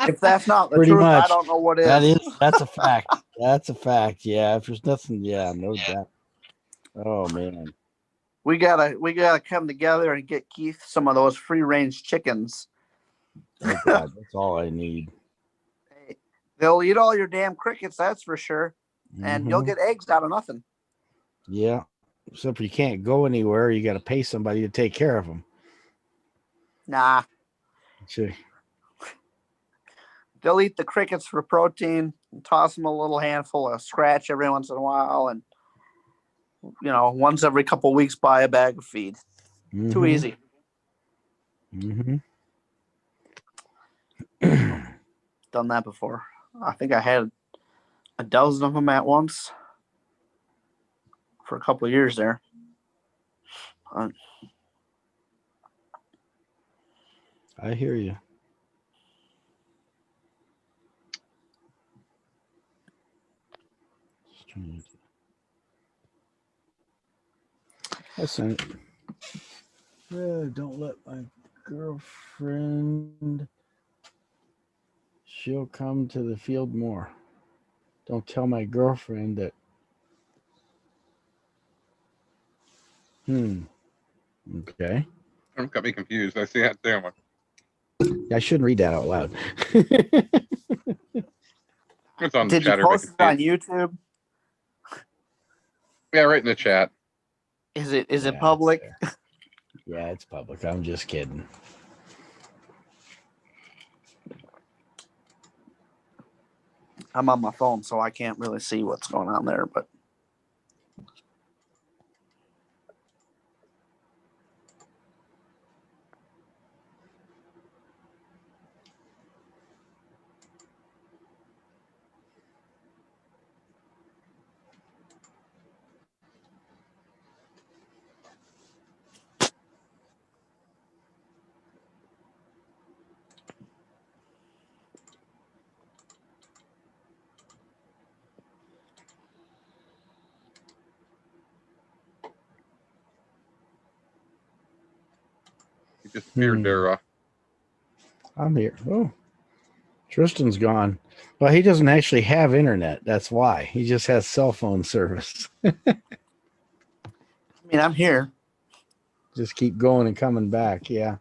if that's not the Pretty truth, much. I don't know what is. That's a fact. That's a fact. Yeah. If there's nothing, yeah, no doubt. Oh man. We gotta come together and get Keith some of those free range chickens. Oh God, that's all I need. They'll eat all your damn crickets, that's for sure. And you'll get eggs out of nothing. Yeah. Except you can't go anywhere. You got to pay somebody to take care of them. Nah. Sure. They'll eat the crickets for protein and toss them a little handful of scratch every once in a while. And, once every couple of weeks, buy a bag of feed. Too easy. Done that before. I think I had a dozen of them at once for a couple of years there. I hear you. Listen, don't let my girlfriend. She'll come to the field more. Don't tell my girlfriend that. Okay. I'm got me confused. I see that there one. I shouldn't read that out loud. It's on the Did you chat. post it on YouTube? Yeah, right in the chat. Is it public? Yeah, it's public. I'm just kidding. I'm on my phone, so I can't really see what's going on there, but He disappeared there. I'm here. Oh, Tristan's gone. Well, he doesn't actually have internet. That's why. He just has cell phone service. I mean, I'm here. Just keep going and coming back. Yeah.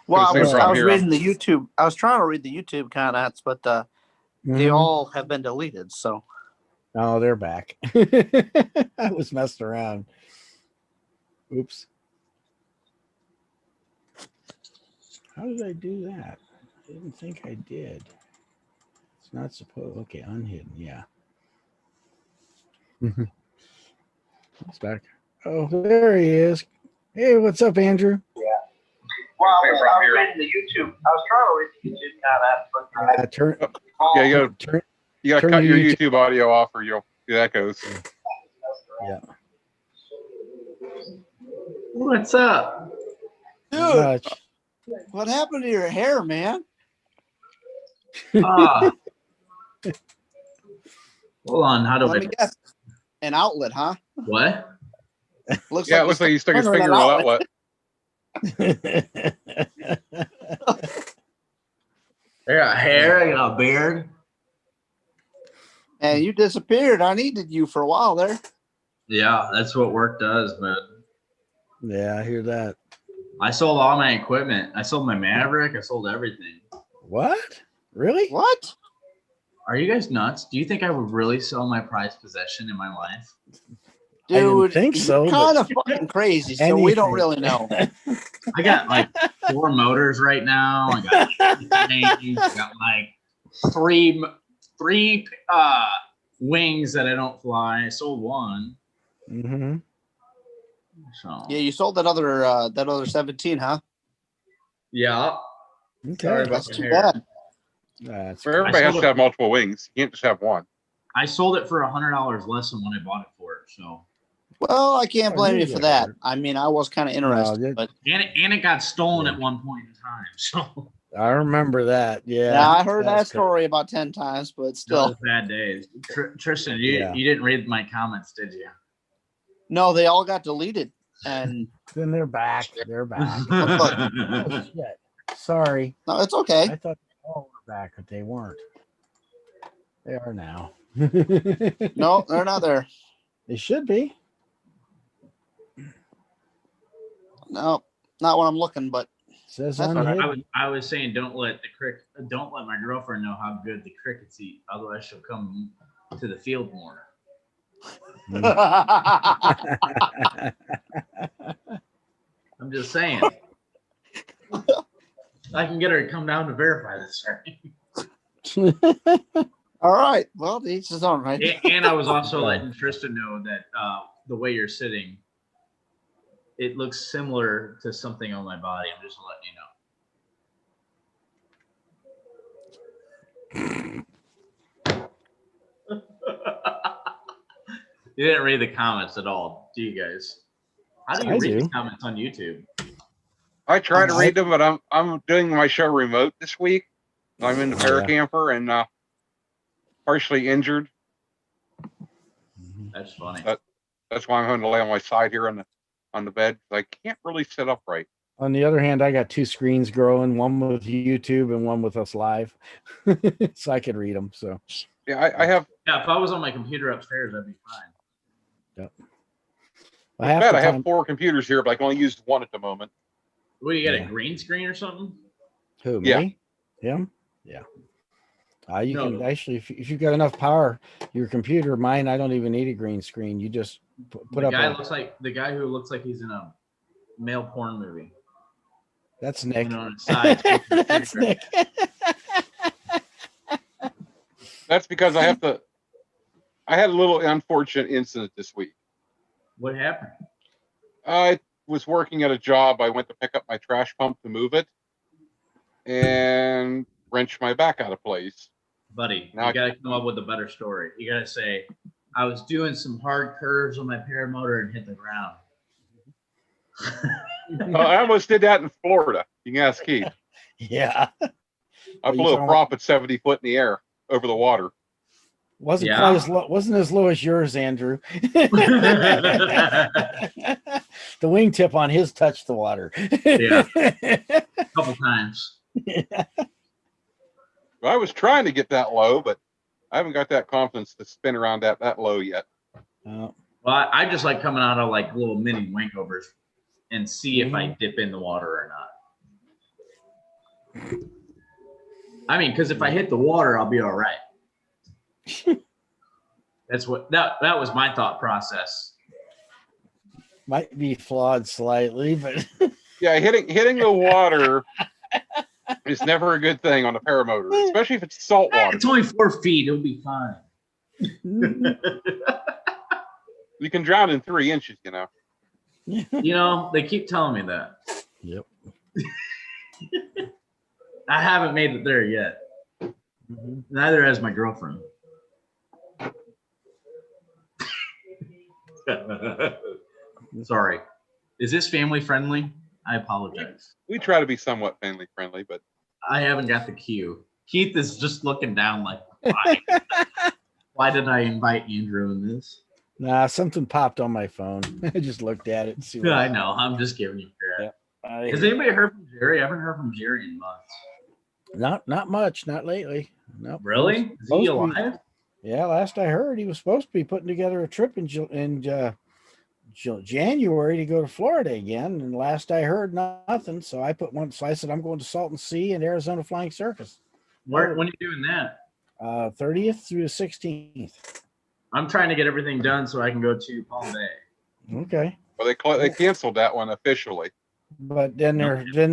Well, I was here. reading the YouTube. I was trying to read the YouTube comments, but they all have been deleted. So. Oh, they're back. I was messing around. Oops. How did I do that? I didn't think I did. It's not supposed. Okay, unhidden. Yeah. He's back. Oh, there he is. Hey, what's up, Andrew? Yeah. Well, I was reading the YouTube. I was trying to read the YouTube comments, but you gotta cut your YouTube audio off, or it echoes. Yeah. What's up, dude? What happened to your hair, man? Hold on. How do Let me guess. An outlet, huh? What? Looks it looks like you stuck his finger in an outlet. I got hair. I got a beard. And you disappeared. I needed you for a while there. Yeah, that's what work does, man. Yeah, I hear that. I sold all my equipment. I sold my Maverick. I sold everything. What? Really? What? Are you guys nuts? Do you think I would really sell my prized possession in my life? I didn't Dude, think so, you're but- kind of fucking crazy, so we don't Anything. really know. I got like 4 motors right now. I got I got like three wings that I don't fly. I sold one. Mm-hmm. So Yeah, you sold that other 17, huh? yeah. Okay. Sorry about That's my too hair. bad. That's Where everybody has sold to it- have multiple wings. You can't just have one. I sold it for $100 less than when I bought it for. So Well, I can't Oh, blame you you for get that. hurt. I mean, I was kind of interested, that- but and it got stolen Yeah. at one point in time. So I remember that. Yeah. yeah, I heard that That's story about 10 times, but those still, bad days. Tristan, Yeah. you didn't read my comments, did you? no, they all got deleted. And Then they're back. They're back. Oh, shit. Sorry. no, it's okay. I thought they all were back, but they weren't. They are now. No, they're not there. They should be. No, not when I'm looking, but Says That's on all right. hit. I was saying don't let my girlfriend know how good the crickets eat, otherwise she'll come to the field more. I'm just saying. I can get her to come down to verify this. all right. Well, each his own, right? And I was also letting Tristan know that the way you're sitting, it looks similar to something on my body. I'm just letting you know. You didn't read the comments at all, do you guys? How do you I read do. the comments on YouTube? I try to I- read them, but I'm doing my show remote this week. I'm in the Oh, yeah. paracamper and partially injured. That's funny. That's why I'm going to lay on my side here on the bed. I can't really sit upright. On the other hand, I got 2 screens growing, one with YouTube and one with us live, so I could read them. So Yeah, I have. Yeah, if I was on my computer upstairs, I'd be fine. half I the have time, 4 computers here, but I can only use one at the moment. What, you got Yeah. a green screen or something? who Yeah. me, him, yeah. You No. can actually, if you've got enough power, your computer. Mine, I don't even need a green screen. You just put The up. guy looks like the guy who looks like he's in a male porn movie. That's Nick. And on his side, That's Nick. That's because I had a little unfortunate incident this week. What happened? I was working at a job. I went to pick up my trash pump to move it and wrenched my back out of place. Buddy, Now you got to come up with a better story. You got to say, I was doing some hard curves on my paramotor and hit the ground. I almost did that in Florida. You can ask Keith. Yeah, I Well, you blew a sound prop at 70 foot in the air over the water. wasn't Yeah. quite as low. Wasn't as low as yours, Andrew. The wingtip on his touched the water. Yeah. A couple times. I was trying to get that low, but I haven't got that confidence to spin around that low yet. Oh, Well, I just like coming out of like little mini wingovers and see if I Mhm. dip in the water or not. I mean, because if I hit the water, I'll be all right. That's what that was my thought process. might be flawed slightly, but Yeah, hitting the water is never a good thing on a paramotor, especially if it's salt water. It's only 4 feet. It'll be fine. You can drown in 3 inches, you know. You know, they keep telling me that. Yep. I haven't made it there yet. Mhm. Neither has my girlfriend. Sorry. Is this family friendly? I apologize. We try to be somewhat family friendly, but I haven't got the cue. Keith is just looking down like, why? Why did I invite Andrew in this? Nah, something popped on my phone. I just looked at it and see. I know. I'm just giving you credit. I- Has anybody heard from Jerry? I haven't heard from Jerry in months. Not much. Not lately. Nope. Really? Is he Supposed to be- alive? Yeah, last I heard, he was supposed to be putting together a trip in January to go to Florida again. And last I heard, nothing. So I put one. So I said I'm going to Salton Sea and Arizona Flying Circus. When are you doing that? 30th through the 16th. I'm trying to get everything done so I can go to Palm Bay. Okay. Well, they canceled that one officially. But then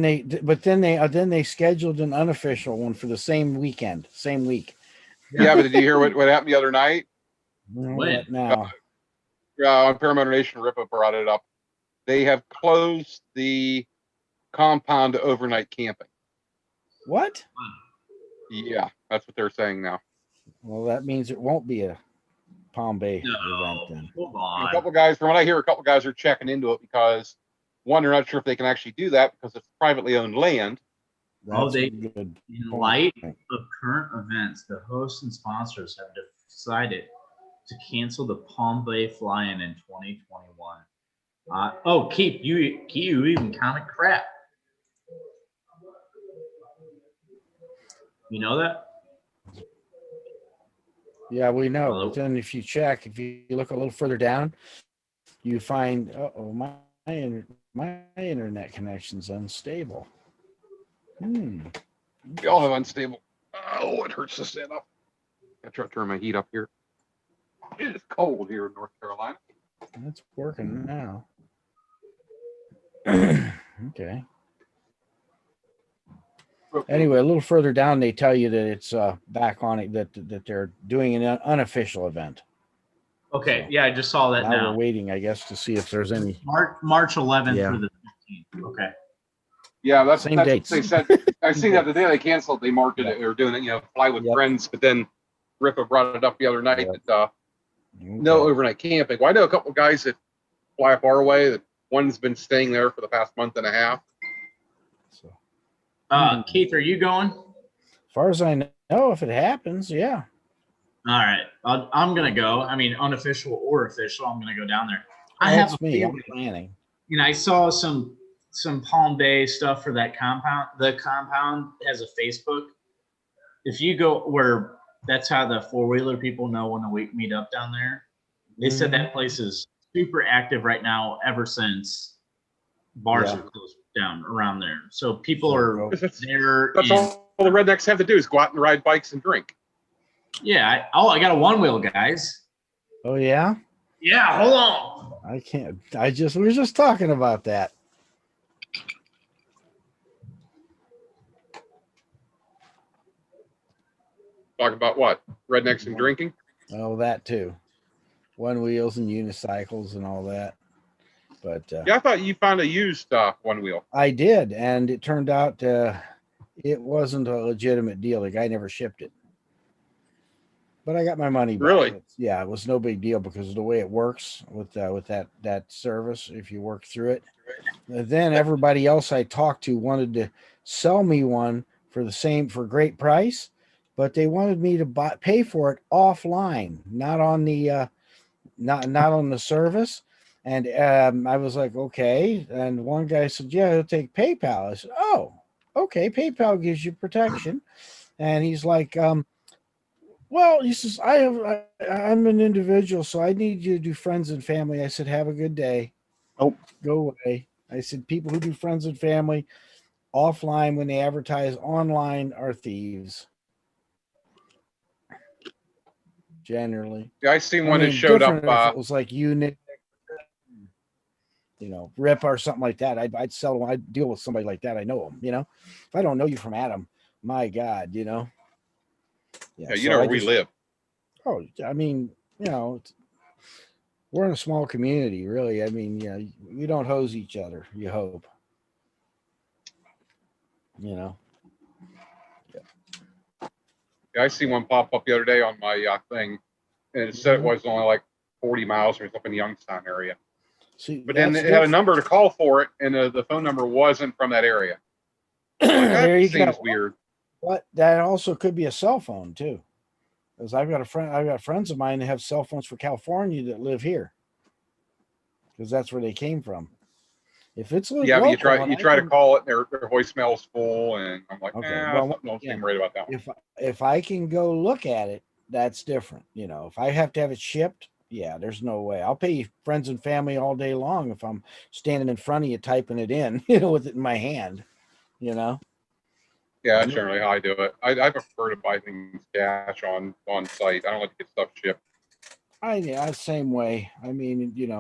they scheduled an unofficial one for the same weekend, same week. Yeah, but did you hear what happened the other night? When? What now? On Paramount Nation, Ripa brought it up. They have closed the compound to overnight camping. What? Yeah, that's what they're saying now. Well, that means it won't be a Palm Bay event No, then. hold A on. couple guys, from what I hear, a couple guys are checking into it because one, they're not sure if they can actually do that because it's privately owned land. Oh, That's they- a good In point. light of current events, the hosts and sponsors have decided to cancel the Palm Bay fly-in in 2021. Keith, you even counted crap. You know that? Yeah, we know. Hello? But then if you check, if you look a little further down, you find my internet connection's unstable. We all have unstable. Oh, it hurts to stand up. I try to turn my heat up here. It is cold here in North Carolina. That's working now. Okay. Anyway, a little further down, they tell you that it's back on it, that they're doing an unofficial event. Okay, So, yeah, I just saw that Now now. we're waiting, I guess, to see if there's any. March 11th Yeah. through the 15th. Okay. Yeah, that's Same what dates. they said. I seen that the day they canceled. They marketed it. They were doing it, fly with Yep. friends. But then Ripa brought it up the other night Yep. that no Okay. overnight camping. Well, I know a couple of guys that fly up our way. That one's been staying there for the past month and a half. So, Keith, are you going? as far as I know, if it happens, yeah. All right. I'm going to go. I mean, unofficial or official, I'm going to go down there. I have That's a me. I'm feeling, planning. I saw some Palm Bay stuff for that compound. The compound has a Facebook. If you go where that's how the 4-wheeler people know when we meet up down there. They said that place is super active right now ever since bars Yeah. are closed down around there. So people So, are there. That's all the rednecks have to do is go out and ride bikes and drink. Yeah. I got a 1-wheel, guys. Oh yeah. Yeah. Hold on. I can't. We were just talking about that. Talk about what? Rednecks and drinking? Oh, that too. 1-wheels and unicycles and all that. But Yeah, I thought you found a used one wheel. I did, and it turned out it wasn't a legitimate deal. The guy never shipped it. But I got my money back. Really? Yeah, it was no big deal because of the way it works with that service. If you work through it, then everybody else I talked to wanted to sell me one for a great price, but they wanted me to pay for it offline, not on the not on the service. And I was like, okay. And one guy said, yeah, he'll take PayPal. I said, oh, okay. PayPal gives you protection. And he's like, well, he says, I'm an individual, so I need you to do friends and family. I said, have a good day. Oh, go away. I said, people who do friends and family offline when they advertise online are thieves. Generally. Yeah, I seen one that showed different up. if it was like Unit, Rip or something like that. I'd sell them. I'd deal with somebody like that. I know them. If I don't know you from Adam, my God, Yeah, you so know where I we just- live. Oh, I mean, we're in a small community, really. I mean, you don't hose each other. You hope. Yeah, I seen one pop up the other day on my thing, and it said it was only like 40 miles or something in the Youngstown area. See, But then it had a number to call for it, and the phone number wasn't from that area. Like, that there you seems go. weird. But that also could be a cell phone too, because I've got friends of mine that have cell phones for California that live here, because that's where they came from. If it's Yeah, but you try to to call it, and their voicemail's full, and I'm like, Okay, something don't seem right about that one. if I can go look at it, that's different. If I have to have it shipped, Yeah, there's no way. I'll pay friends and family all day long if I'm standing in front of you typing it in, with it in my hand, Yeah, that's generally how I do it. I prefer to buy things cash on site. I don't like to get stuff shipped. Yeah, same way. I mean,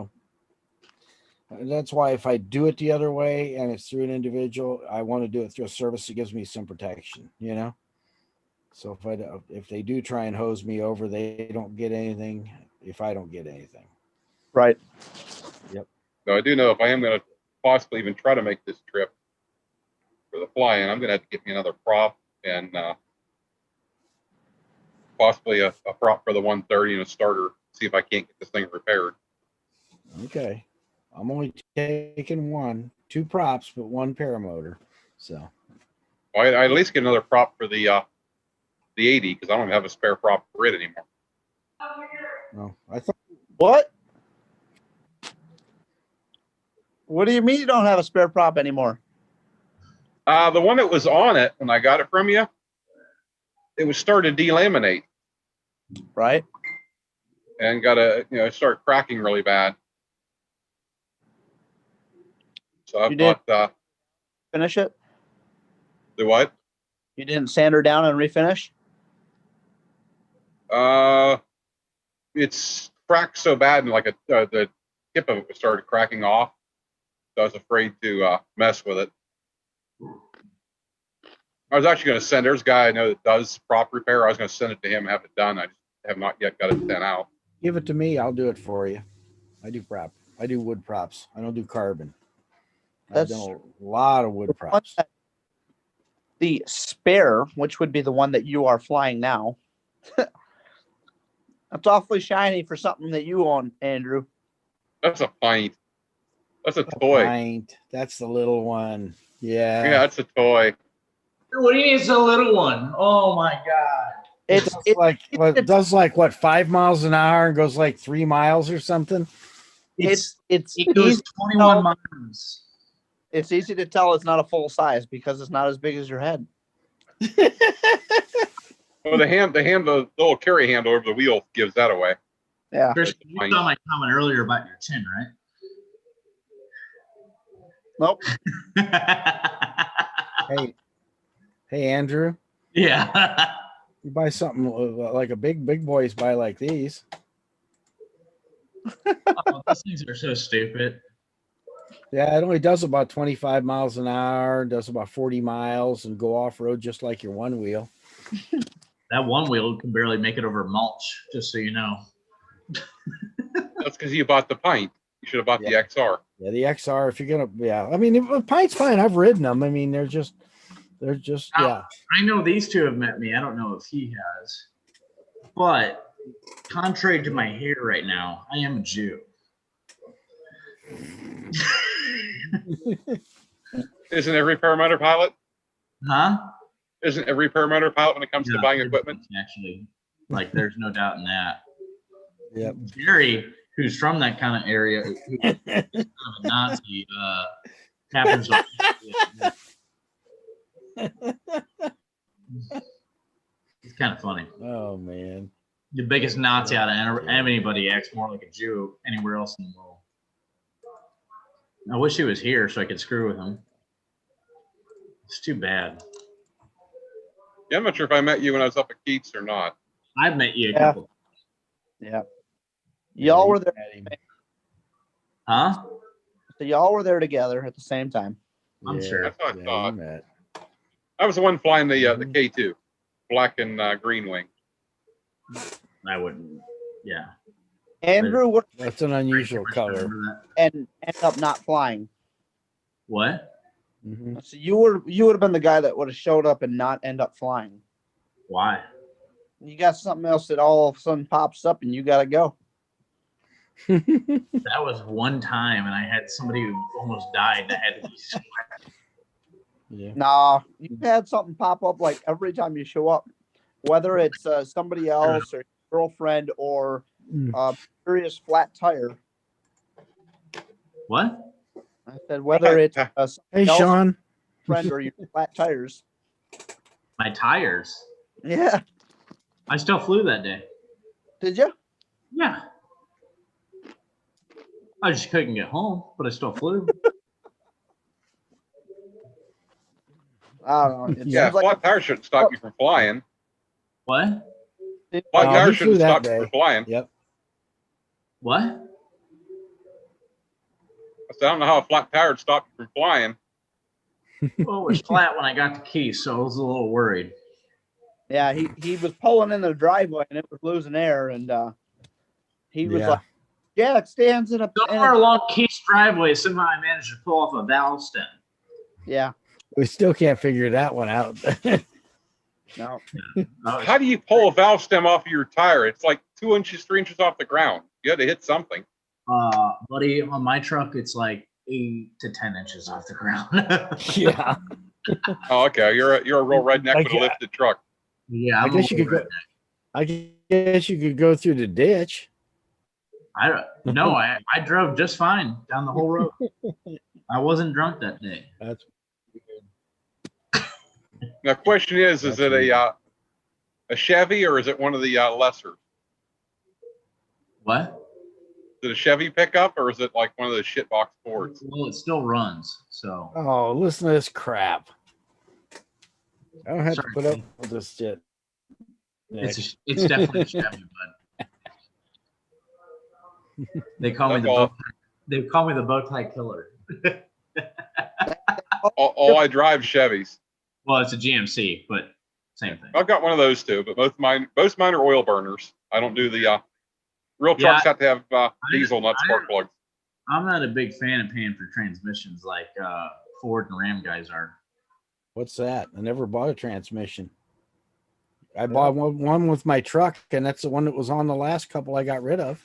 that's why if I do it the other way and it's through an individual, I want to do it through a service that gives me some protection, So if they do try and hose me over, they don't get anything if I don't get anything. Right. Yep. So I do know if I am going to possibly even try to make this trip for the fly-in, I'm going to have to get me another prop and possibly a prop for the 130 and a starter. See if I can't get this thing repaired. Okay. I'm only taking 2 props, but 1 paramotor. So Well, I at least get another prop for the 80 because I don't even have a spare prop for it anymore. Oh, I thought. What? What do you mean you don't have a spare prop anymore? The one that was on it when I got it from you, it was started to delaminate. Right. And got to start cracking really bad. So I thought finish it. The what? You didn't sand her down and refinish? It's cracked so bad, and like the tip of it started cracking off. So I was afraid to mess with it. I was actually going to send. There's a guy I know that does prop repair. I was going to send it to him and have it done. I just have not yet got it sent out. Give it to me. I'll do it for you. I do wood props. I don't do carbon. I've done a lot of wood props. The spare, which would be the one that you are flying now, that's awfully shiny for something that you own, Andrew. That's a pint. That's a toy. Pint. That's the little one. Yeah. Yeah, that's a toy. What do you mean it's a little one? Oh my god. It does like what, 5 miles an hour and goes like 3 miles or something. It goes 21 miles. It's easy to tell it's not a full size because it's not as big as your head. Well, the little carry handle over the wheel gives that away. Yeah. Chris, you saw my comment earlier about your chin, right? Nope. Hey, Andrew. Yeah. You buy something like a big boys buy like these. Oh, these things are so stupid. Yeah, it only does about 25 miles an hour, does about 40 miles, and go off road just like your one wheel. That one wheel can barely make it over mulch, just so you know. That's because you bought the pint. You should have bought the XR. Yeah, the XR. If you're gonna, I mean, a pint's fine. I've ridden them. I mean, they're just. Now, I know these two have met me. I don't know if he has, but contrary to my hair right now, I am a Jew. Isn't every paramotor pilot? Huh? Isn't every paramotor pilot when it comes to buying equipment? Actually, like, there's no doubt in that. Yep. Jerry, who's from that kind of area, who's kind of a Nazi, happens to. It's kind of funny. Oh man, the biggest Nazi out of anybody acts more like a Jew anywhere else in the world. I wish he was here so I could screw with him. It's too bad. Yeah, I'm not sure if I met you when I was up at Keats or not. I've met you a couple. Yeah. Y'all were there. Huh? So y'all were there together at the same time. I'm sure. That's what I thought. I was the one flying the K2, black and green wing. I wouldn't. Yeah. Andrew, what? That's an unusual color. And end up not flying. What? Mm-hmm. So you would have been the guy that would have showed up and not end up flying. Why? You got something else that all of a sudden pops up and you got to go. That was one time, and I had somebody who almost died. And I had to be. Yeah. Nah, you had something pop up like every time you show up, whether it's somebody else or girlfriend or curious flat tire. What? I said whether it's hey Sean, friend or your flat tires. My tires. Yeah. I still flew that day. Did you? Yeah. I just couldn't get home, but I still flew. I don't know. It Yeah, seems like flat tire shouldn't stop you from flying. What? Flat Oh, tire he flew shouldn't that stop you day. from flying. Yep. What? I said, I don't know how a flat tire would stop you from flying. Well, it was flat when I got the keys, so I was a little worried. yeah, he was pulling in the driveway and it was losing air, and he was Yeah. like, "Yeah, it stands in a." Somewhere along Keith's driveway, somehow I managed to pull off a valve stem. Yeah, We still can't figure that one out. no. How do you pull a valve stem off of your tire? It's like 2 inches, 3 inches off the ground. You had to hit something. Buddy, on my truck, it's like 8 to 10 inches off the ground. Yeah. Oh, okay. You're a real redneck with a Yeah. lifted truck. Yeah, I I'm guess you could go. I guess you could go through the ditch. I drove just fine down the whole road. I wasn't drunk that day. That's Now, the question is That's it weird. a Chevy or is it one of the lesser? What? Is it a Chevy pickup or is it like one of those shitbox Fords? Well, it still runs, so. Oh, listen to this crap. I don't have Sorry, to put up Keith. with this shit. Nick. It's definitely a Chevy, bud. They call me That's the all. they call me the bow tie killer. All I drive Chevys. Well, it's a GMC, but same thing. I've got one of those too, but most of mine are oil burners. I don't do the real trucks have to have diesel, not spark plugs. I'm not a big fan of paying for transmissions like Ford and Ram guys are. What's that? I never bought a transmission. I bought one with my truck, and that's the one that was on the last couple I got rid of.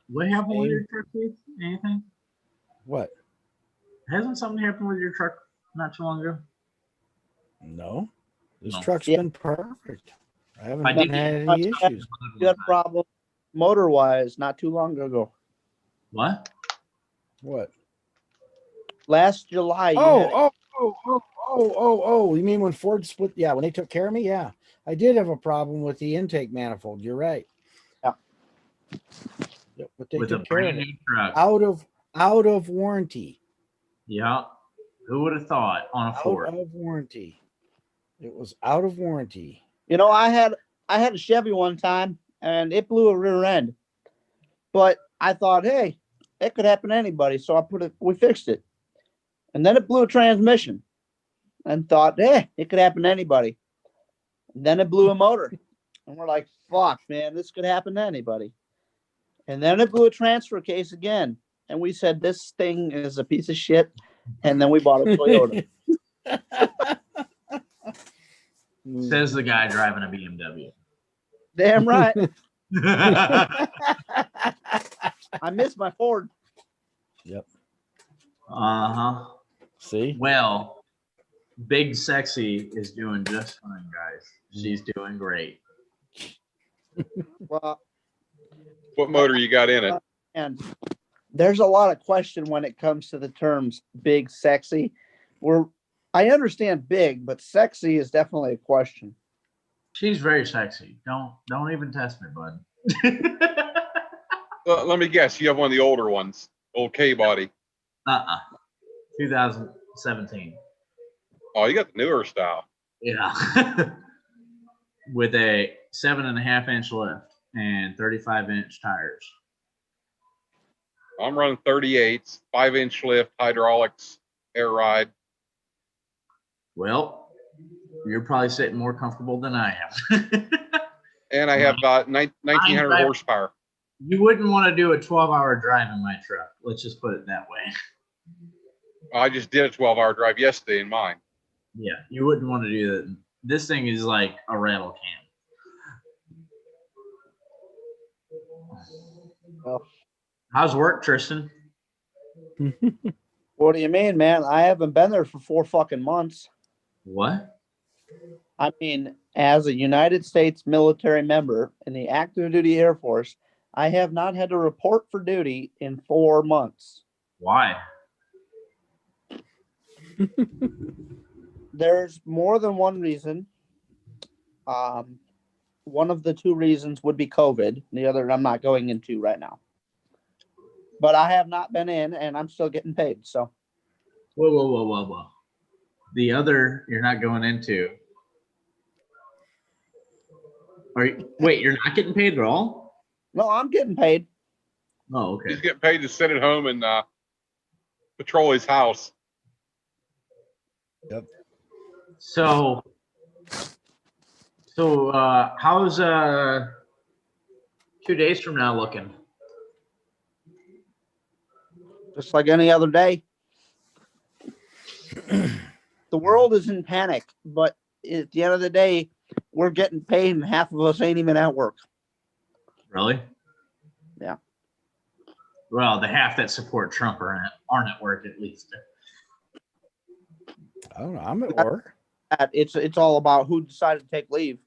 What happened with your truck, Keith? Anything? What? Hasn't something happened with your truck not too long ago? No. This No. truck's Yeah. been perfect. I haven't I did had get any issues. You had a problem motor wise not too long ago. What? What? Last July. You had Oh. You mean when Ford split? Yeah, when they took care of me? Yeah. I did have a problem with the intake manifold. You're right. Yeah. Yep, but they With a took care of brand it. new truck. Out of warranty. Yeah. Who would have thought on a Out Ford? of warranty. It was out of warranty. You know, I had a Chevy one time and it blew a rear end. But I thought, hey, it could happen to anybody. So we fixed it. And then it blew a transmission and thought, hey, it could happen to anybody. And then it blew a motor. And we're like, fuck, man, this could happen to anybody. And then it blew a transfer case again. And we said, this thing is a piece of shit. And then we bought a Toyota. Says the guy driving a BMW. Damn right. I miss my Ford. Yep. Uh-huh. See? Well, Big Sexy is doing just fine, guys. She's doing great. Well, What motor you got in it? and there's a lot of question when it comes to the terms big, sexy. I understand big, but sexy is definitely a question. She's very sexy. Don't even test me, bud. Let me guess. You have one of the older ones, old K body. 2017. Oh, you got the newer style. Yeah. With a 7.5-inch lift and 35-inch tires. I'm running 38s, 5-inch lift, hydraulics, air ride. Well, you're probably sitting more comfortable than I am. And I have 1900 horsepower. You wouldn't want to do a 12-hour drive in my truck. Let's just put it that way. I just did a 12-hour drive yesterday in mine. Yeah, you wouldn't want to do that. This thing is like a rattle can. Well, how's work, Tristan? what do you mean, man? I haven't been there for 4 fucking months. What? I mean, as a United States military member in the active duty Air Force, I have not had to report for duty in 4 months. Why? There's more than one reason. One of the 2 reasons would be COVID. The other I'm not going into right now. but I have not been in, and I'm still getting paid. So Whoa. The other you're not going into. Wait, you're not getting paid at all? no, I'm getting paid. Oh, okay. He's getting paid to sit at home and patrol his house. Yep. So how's 2 days from now looking? Just like any other day. The world is in panic, but at the end of the day, we're getting paid, and half of us ain't even at work. Really? Yeah. Well, the half that support Trump aren't at work at least. I don't know. I'm at work. It's all about who decided to take leave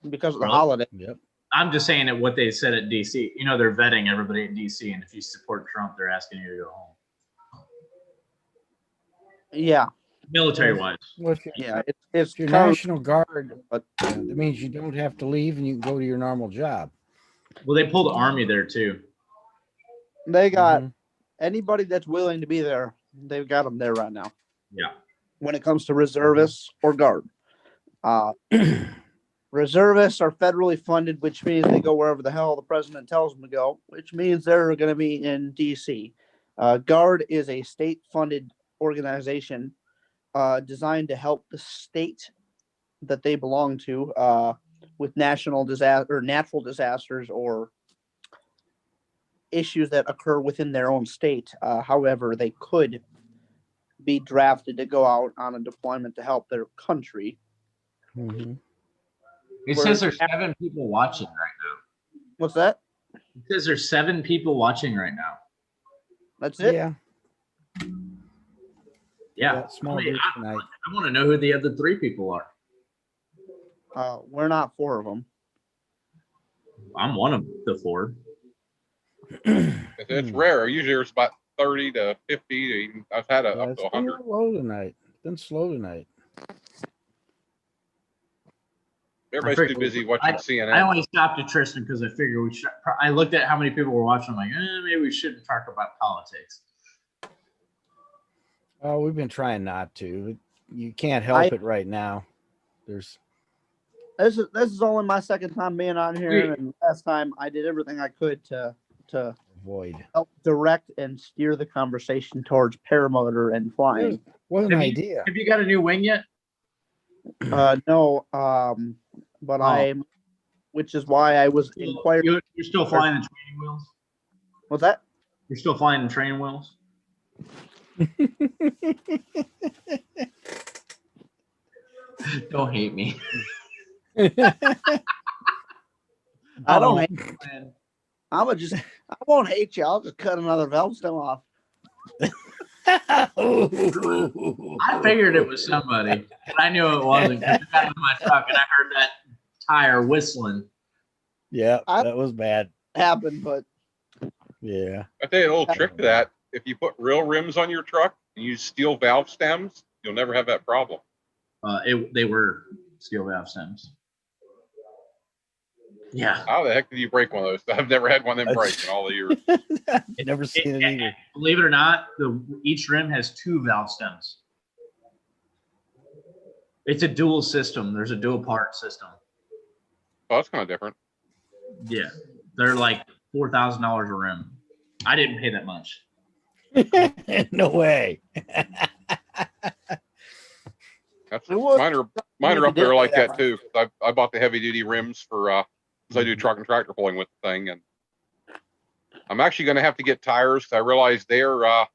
because of the Really? holiday. Yep. I'm just saying that what they said at DC. You know, they're vetting everybody at DC, and if you support Trump, they're asking you to go home. Yeah, Military wise. Well, yeah. It's if you're kind of, National Guard, but that means you don't have to leave and you can go to your normal job. Well, they pulled the Army there too. they got Mhm. anybody that's willing to be there. They've got them there right now. Yeah. When it comes to reservists or guard, reservists are federally funded, which means they go wherever the hell the president tells them to go, which means they're going to be in DC. Guard is a state-funded organization designed to help the state that they belong to with national disaster or natural disasters or issues that occur within their own state. However, they could be drafted to go out on a deployment to help their country. Mhm. It says there's 7 people watching right now. What's that? It says there's 7 people watching right now. That's it? Yeah. Yeah. That small I mean, group I tonight. want to know who the other 3 people are. We're not 4 of them. I'm one of the 4. It's rare. Usually there's about 30 to 50. Even I've had Yeah, up it's to been 100. low tonight. It's been slow tonight. Everybody's too busy watching I CNN. only stopped at Tristan because I figured we should. I looked at how many people were watching. I'm like, maybe we shouldn't talk about politics. Oh, we've been trying not to. You can't help it right now. There's This is only my second time being on here, Wait. and last time I did everything I could to void. help direct and steer the conversation towards paramotor and flying. What an Have idea. Have you got a new wing yet? No, but which is why I was inquiring. You're still flying the training wheels. What's that? You're still flying the training wheels. Don't hate me. I don't hate you, man. I won't hate you. I'll just cut another valve stem off. I figured it was somebody, but I knew it wasn't because I got in my truck and I heard that tire whistling. Yeah, that was bad. Happened, but Yeah. I tell you a little trick to that. If you put real rims on your truck and use steel valve stems, you'll never have that problem. They were steel valve stems. Yeah. How the heck did you break one of those? I've never had one of them break in all the years. Never seen it either. Believe it or not, each rim has 2 valve stems. It's a dual system. There's a dual part system. Oh, that's kind of different. Yeah, they're like $4,000 a rim. I didn't pay that much. No way. That's It was- mine are up there like Yeah. that too. I bought the heavy duty rims for because I do truck and tractor pulling with the thing, and I'm actually going to have to get tires. I realize they're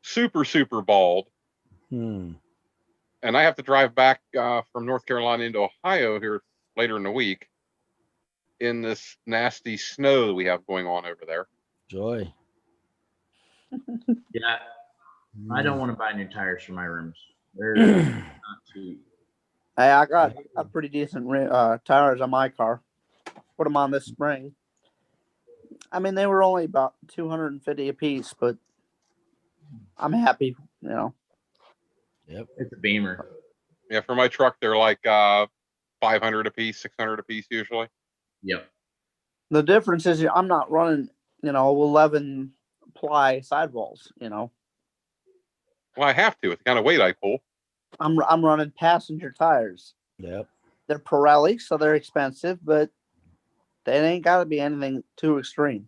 super bald, Hmm. and I have to drive back from North Carolina into Ohio here later in the week in this nasty snow that we have going on over there. Joy. Yeah, I don't want to buy new tires for my rims. They're not cheap. Hey, I got a pretty decent tires on my car. Put them on this spring. I mean, they were only about $250 a piece, but I'm happy. You know, Yep. It's a Beamer. Yeah, for my truck they're like 500 a piece, 600 a piece usually. Yep. the difference is I'm not running 11 ply sidewalls. Well, I have to. It's the kind of weight I pull. I'm running passenger tires. Yep. They're Pirelli, so they're expensive, but they ain't got to be anything too extreme.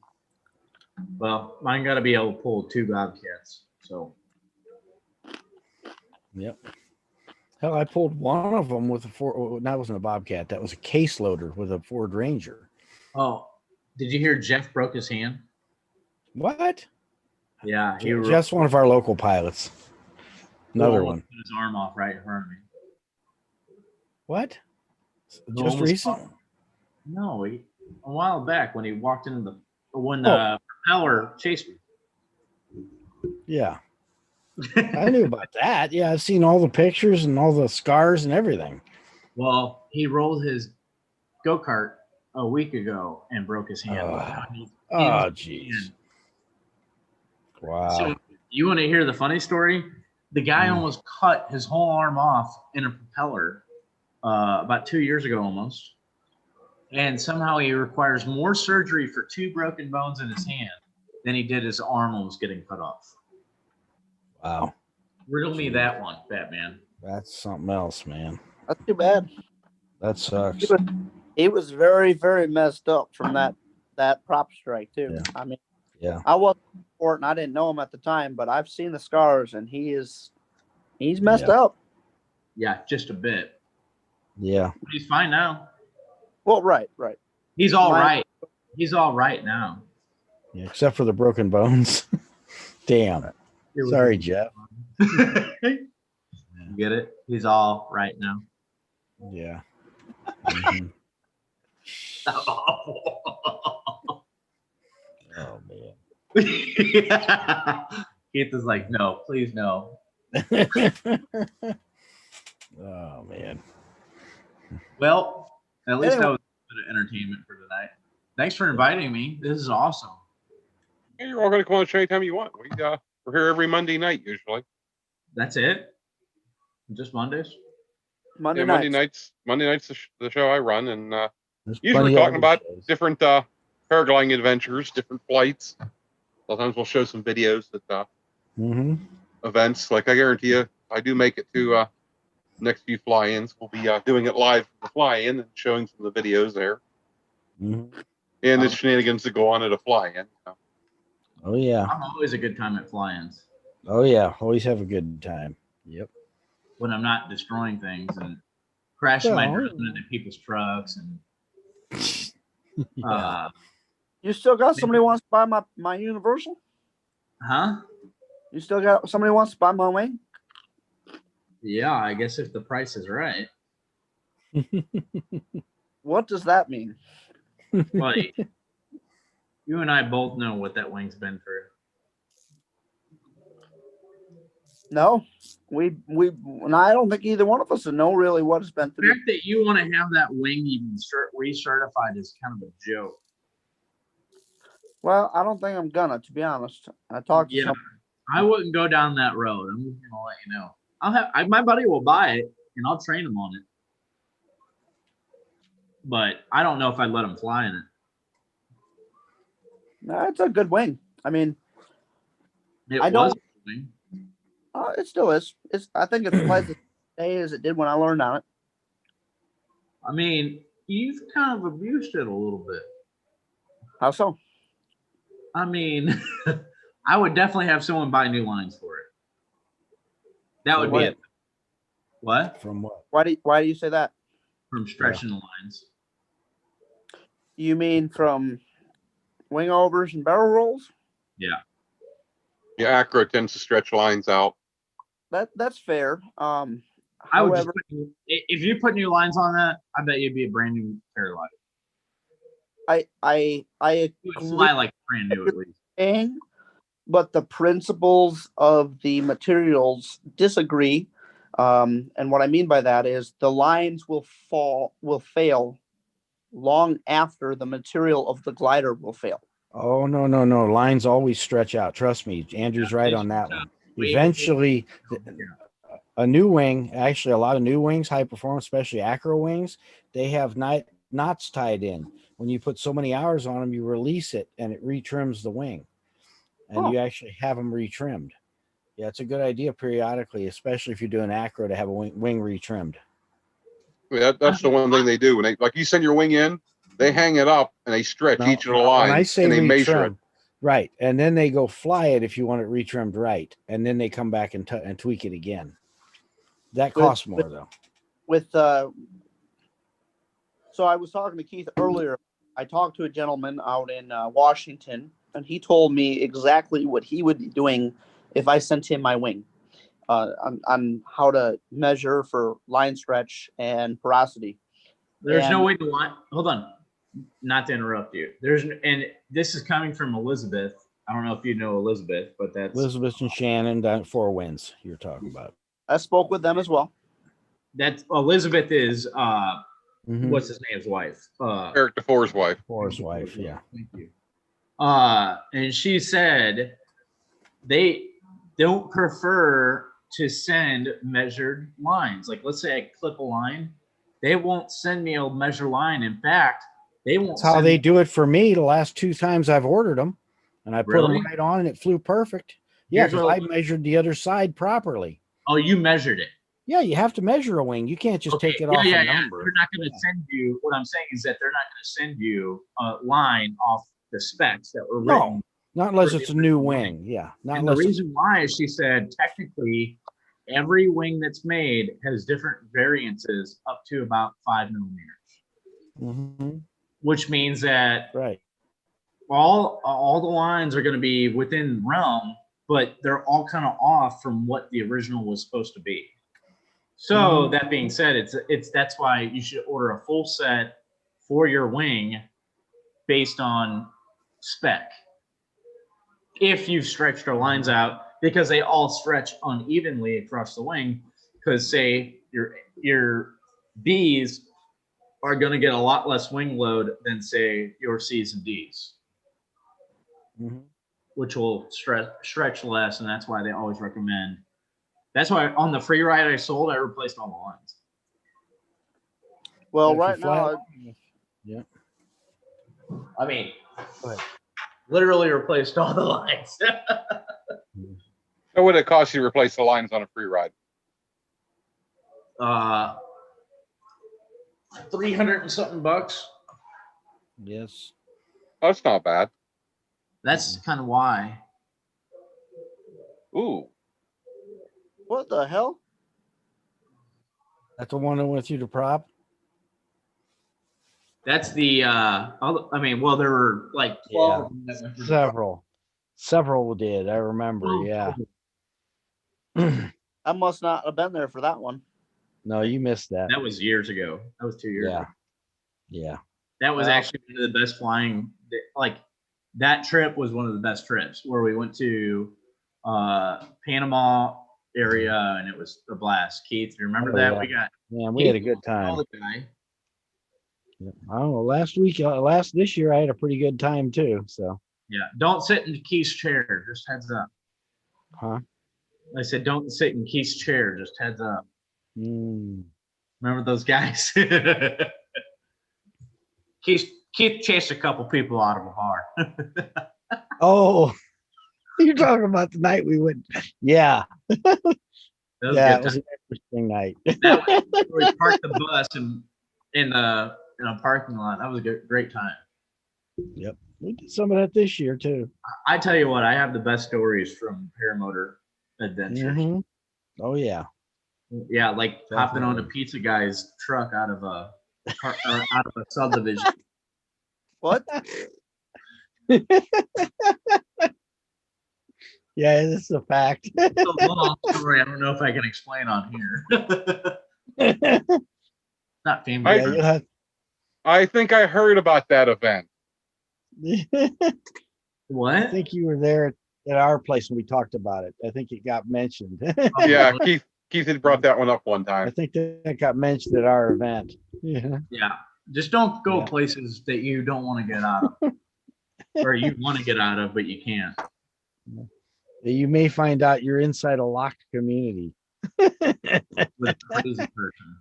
Well, mine got to be able to pull 2 Bobcats. So. Yep. Hell, I pulled one of them with a Ford. That wasn't a Bobcat. That was a case loader with a Ford Ranger. Oh, did you hear Jeff broke his hand? What? Yeah, Jeff's one of our local pilots. Another one. Put his arm off right in front of me. What? Who Just almost recent? No, a while back when he walked into the propeller chased me. Yeah. I knew about that. Yeah, I've seen all the pictures and all the scars and everything. Well, he rolled his go-kart a week ago and broke his hand. Oh, jeez. Wow. So you want to hear the funny story? The guy almost cut his whole arm off in a propeller about 2 years ago almost. And somehow he requires more surgery for 2 broken bones in his hand than he did his arm almost getting cut off. Wow. Riddle me that one, Batman. That's something else, man. That's too bad. That sucks. He was very, very messed up from that prop strike too. Yeah. I mean, Yeah. I wasn't for it and I didn't know him at the time, but I've seen the scars and he's messed up. Yeah, just a bit. Yeah. He's fine now. Well, right. He's all right. He's all right now. Yeah, except for the broken bones. Damn. Sorry, Jeff. You get it? He's all right now. Yeah. Mm-hmm. Oh, man. Keith is like, no, please no. Oh, man. Well, at least that was a bit of entertainment for tonight. Thanks for inviting me. This is awesome. Yeah, you're all going to come on the show anytime you want. We're here every Monday night usually. That's it? Just Mondays? Monday nights. Monday nights the show I run, and There's usually plenty of talking other about shows. different paragliding adventures, different flights. Sometimes we'll show some videos at events. Like I guarantee you, I do make it to next few fly-ins. We'll be doing it live from the fly-in and showing some of the videos there. Mm-hmm. And the shenanigans that go on at a fly-in. Oh, yeah. I'm always a good time at fly-ins. Oh, yeah. Always have a good time. Yep. When I'm not destroying things and crashing my drone into people's trucks and You still got somebody who wants to buy my Universal? huh? You still got somebody who wants to buy my wing? Yeah, I guess if the price is right. What does that mean? Well, you and I both know what that wing's been through. No, I don't think either one of us know really what it's been The through. fact that you want to have that wing even recertified is kind of a joke. Well, I don't think I'm gonna, to be honest. I talked to some. I wouldn't go down that road. I'm just gonna let you know. My buddy will buy it and I'll train him on it. But I don't know if I'd let him fly in it. No, it's a good wing. I mean, It I was don't- a wing. it still is. I think it plays the same as it did when I learned on it. I mean, you've kind of abused it a little bit. How so? I mean, I would definitely have someone buy new lines for it. That would be it. What? From what? Why do you say that? From stretching the lines. You mean from wing overs and barrel rolls? Yeah. Yeah, Acro tends to stretch lines out. That's fair. I would just However, if you put new lines on that, I bet you'd be a brand new paraglider. I You would fly like brand new at least. agree, but the principles of the materials disagree. And what I mean by that is the lines will fail long after the material of the glider will fail. Oh, no. Lines always stretch out. Trust me. Andrew's right on that one. Eventually, a new wing, actually a lot of new wings, high performance, especially acro wings, they have knots tied in. When you put so many hours on them, you release it and it retrims the wing, and you actually have them retrimmed. Yeah, it's a good idea periodically, especially if you're doing acro, to have a wing retrimmed. That's the one thing they do. When like you send your wing in, they hang it up and they stretch each of the lines. When I say and they measure it. retrim, right, and then they go fly it if you want it retrimmed right, and then they come back and tweak it again. That costs more though. So I was talking to Keith earlier. I talked to a gentleman out in Washington, and he told me exactly what he would be doing if I sent him my wing on how to measure for line stretch and porosity. There's no way to line. Hold on, not to interrupt you. And this is coming from Elizabeth. I don't know if you know Elizabeth, but that's Elizabeth and Shannon down at Four Winds you're talking about. I spoke with them as well. That's Elizabeth is what's his name's wife? Eric DeFore's wife. DeFore's wife, yeah. Thank you. And she said they don't prefer to send measured lines. Like, let's say I clip a line, they won't send me a measure line. In fact, they won't. That's how they do it for me the last 2 times I've ordered them, and I put them right on and it flew perfect. Yeah, because I measured the other side properly. Oh, you measured it? Yeah, you have to measure a wing. You can't just take it off a number. They're not going to send you. What I'm saying is that they're not going to send you a line off the specs that were written. Not unless it's a new wing. Yeah. And the reason why is she said technically every wing that's made has different variances up to about 5 millimeters, which means that all the lines are going to be within realm, but they're all kind of off from what the original was supposed to be. So that being said, that's why you should order a full set for your wing based on spec. If you've stretched our lines out, because they all stretch unevenly across the wing, because say your B's are going to get a lot less wing load than say your C's and D's, which will stretch less, and that's why they always recommend. That's why on the free ride I sold, I replaced all the lines. Well, right now, I mean, literally replaced all the lines. What would it cost you to replace the lines on a free ride? 300 and something bucks. Yes. Oh, that's not bad. That's kind of why. Ooh. What the hell? That's the one that went through the prop? That's the, I mean, well, there were like 12. Yeah. Several did. I remember. Yeah. I must not have been there for that one. No, you missed that. That was years ago. That was 2 years ago. Yeah. That was actually one of the best flying. Like, that trip was one of the best trips where we went to Panama area, and it was a blast. Keith, you remember that? Yeah. We we had a good time. I don't know. This year I had a pretty good time too. So yeah, don't sit in Keith's chair. Just heads up. Huh? I said, don't sit in Keith's chair. Just heads up. Remember those guys? Keith chased a couple people out of a bar. Oh, you're talking about the night we went. Yeah. It was an interesting night. We parked the bus in a parking lot. That was a great time. Yep. We did some of that this year too. I tell you what, I have the best stories from Paramotor Adventures. Oh yeah. Yeah, like hopping on a pizza guy's truck out of a subdivision. What? Yeah, this is a fact. It's a long story. I don't know if I can explain on here. Not famous. I think I heard about that event. What? I think you were there at our place when we talked about it. I think it got mentioned. Yeah, Keith had brought that one up one time. I think that got mentioned at our event. Yeah. Yeah. Just don't go places that you don't want to get out of. Or you want to get out of, but you can't. You may find out you're inside a locked community. With a crazy person.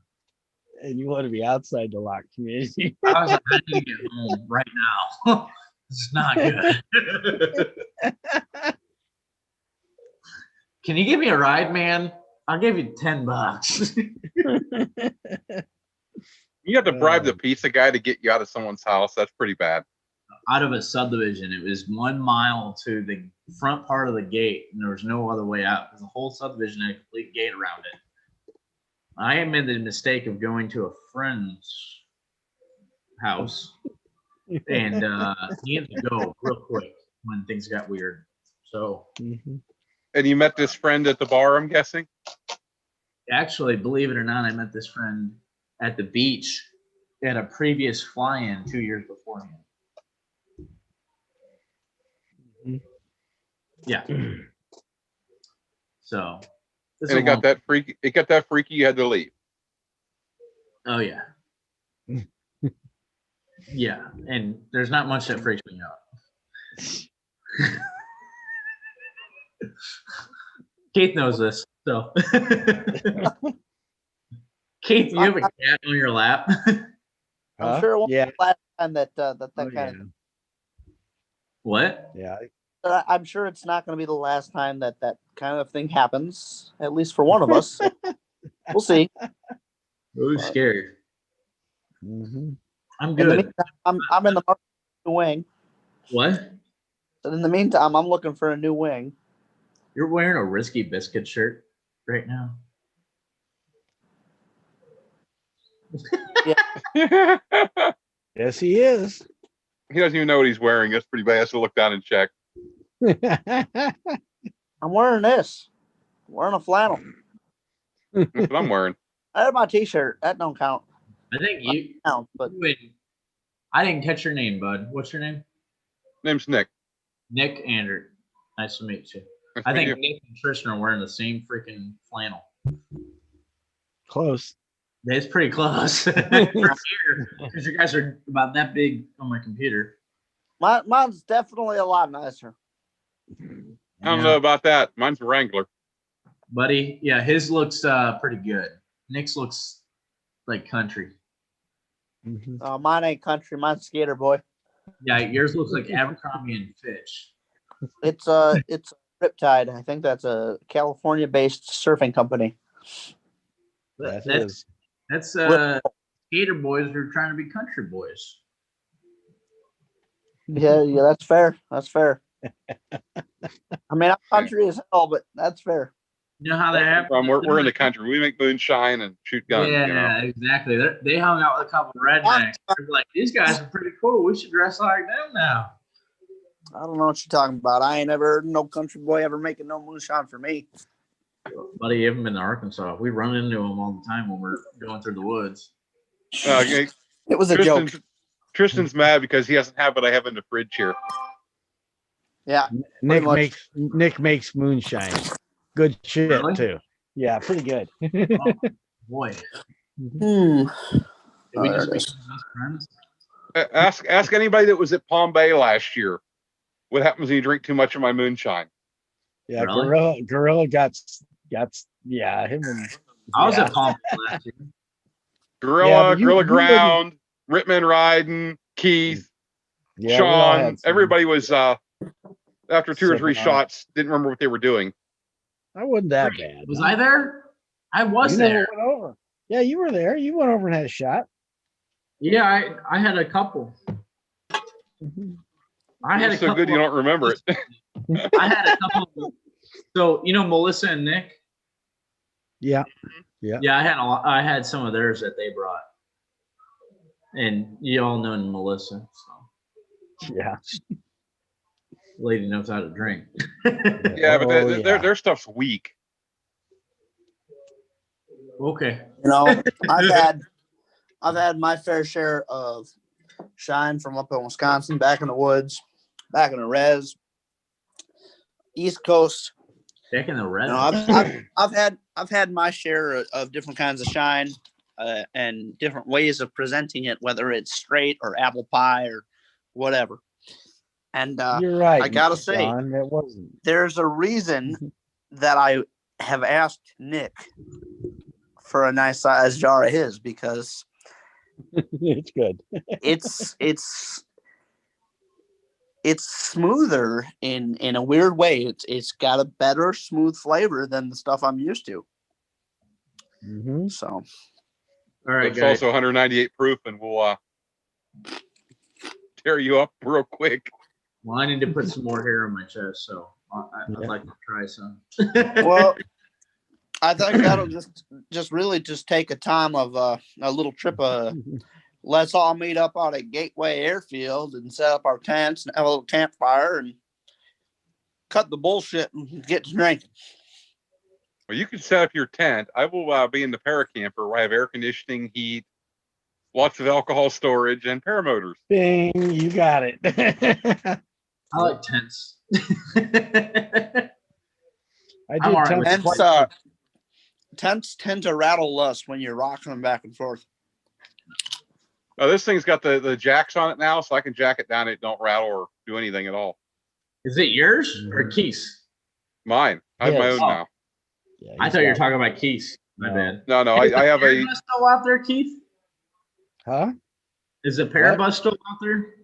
And you want to be outside the lock community. I was like, I need to get home right now. It's not good. Can you give me a ride, man? I'll give you $10. You have to bribe the pizza guy to get you out of someone's house. That's pretty bad. Out of a subdivision, it was 1 mile to the front part of the gate, and there was no other way out because the whole subdivision had a complete gate around it. I made the mistake of going to a friend's house, and he had to go real quick when things got weird. So, And you met this friend at the bar, I'm guessing? actually, believe it or not, I met this friend at the beach at a previous fly-in 2 years beforehand. Yeah. So, And it got that freaky. It got that freaky. You had to leave. Oh yeah. Yeah, and there's not much that freaks me out. Keith knows this, so. Keith, you have a cat on your lap. I'm sure it won't be Yeah. the last time that Oh, kind yeah. of. What? Yeah. I'm sure it's not going to be the last time that kind of thing happens. At least for one of us. We'll see. Ooh, scary. Mm-hmm. I'm In the good. meantime, I'm in the market for a new wing. What? So in the meantime, I'm looking for a new wing. You're wearing a Risky Biscuit shirt right now. He Yes, he is. doesn't even know what he's wearing. That's pretty bad. He has to look down and check. I'm wearing this. I'm wearing a flannel. That's what I'm wearing. I have my T-shirt. That don't count. I think you. Count, but I didn't catch your name, bud. What's your name? Name's Nick. Nick Andrew. Nice to meet you. Nice I to meet think you. Nick and Tristan are wearing the same freaking flannel. Close. It's pretty close. From here, because you guys are about that big on my computer. mine's definitely a lot nicer. I don't know about that. Mine's a Wrangler. Buddy. Yeah, his looks pretty good. Nick's looks like country. Mm-hmm. Mine ain't country. Mine's skater boy. Yeah, yours looks like Abercrombie and Fitch. It's Riptide. I think that's a California-based surfing company. That's That's skater boys who are trying to be country boys. Yeah, that's fair. That's fair. I mean, I'm country as hell, but that's fair. You know how that happens? We're in the country. We make moonshine and shoot guns. Yeah, You know? exactly. They hung out with a couple of rednecks. They're like, these guys are pretty cool. We should dress like them now. I don't know what you're talking about. I ain't ever heard no country boy ever making no moonshine for me. Buddy, you haven't been to Arkansas. We run into them all the time when we're going through the woods. Okay. It was a joke. Tristan's mad because he doesn't have what I have in the fridge here. Yeah. Nick much. makes moonshine. Good shit Really? too. Yeah, pretty good. Oh, boy. Hmm. Did we Oh, just there it become is. best friends? Ask anybody that was at Palm Bay last year. What happens when you drink too much of my moonshine? Yeah, Really? Gorilla got yeah, him and I was yeah. at Palm last year. Gorilla, but you- Gorilla you Ground, Rittman Riding, Keith, Yeah, we all Sean. had some. Everybody was after 2 or 3 Sipping on. shots, didn't remember what they were doing. I wasn't that bad. Was I there? I was You never there. went over. Yeah, you were there. You went over and had a shot. Yeah, I had a couple. I had a It's so couple. good you don't remember it. I had a couple. So you know Melissa and Nick. Yeah. Yeah, I had some of theirs that they brought, and you all know Melissa, so Yeah. lady knows how to drink. Yeah, but Oh, yeah. their stuff's weak. Okay. You know, I've had my fair share of shine from up in Wisconsin, back in the woods, back in the res, East Coast. Back in the red. You know, I've had my share of different kinds of shine and different ways of presenting it, whether it's straight or apple pie or whatever. And You're right. I gotta Mr. say, John, it wasn't. there's a reason that I have asked Nick for a nice size jar of his because It's good. it's smoother in a weird way. It's got a better smooth flavor than the stuff I'm used to. Mm-hmm. So, All right, It's guys. also 198 proof, and we'll tear you up real quick. Well, I need to put some more hair on my chest, so I'd like to try some. well, I think that'll just really just take a time of a little trip. Let's all meet up on a Gateway Airfield and set up our tents and have a little campfire and cut the bullshit and get to drinking. Well, you can set up your tent. I will be in the paracamper where I have air conditioning, heat, lots of alcohol storage, and paramotors. Bing, you got it. I like tents. I I'm did all right with Tents tend to rattle less when you're rocking them back and forth. Oh, this thing's got the jacks on it now, so I can jack it down. It don't rattle or do anything at all. Is it yours or Keith's? Mine. I have my Yes. own now. Yeah, I he's thought you were got- talking about Keith's. My No. bad. No, I have a. Parabus still out there, Keith? Huh? Is the Parabus still out there?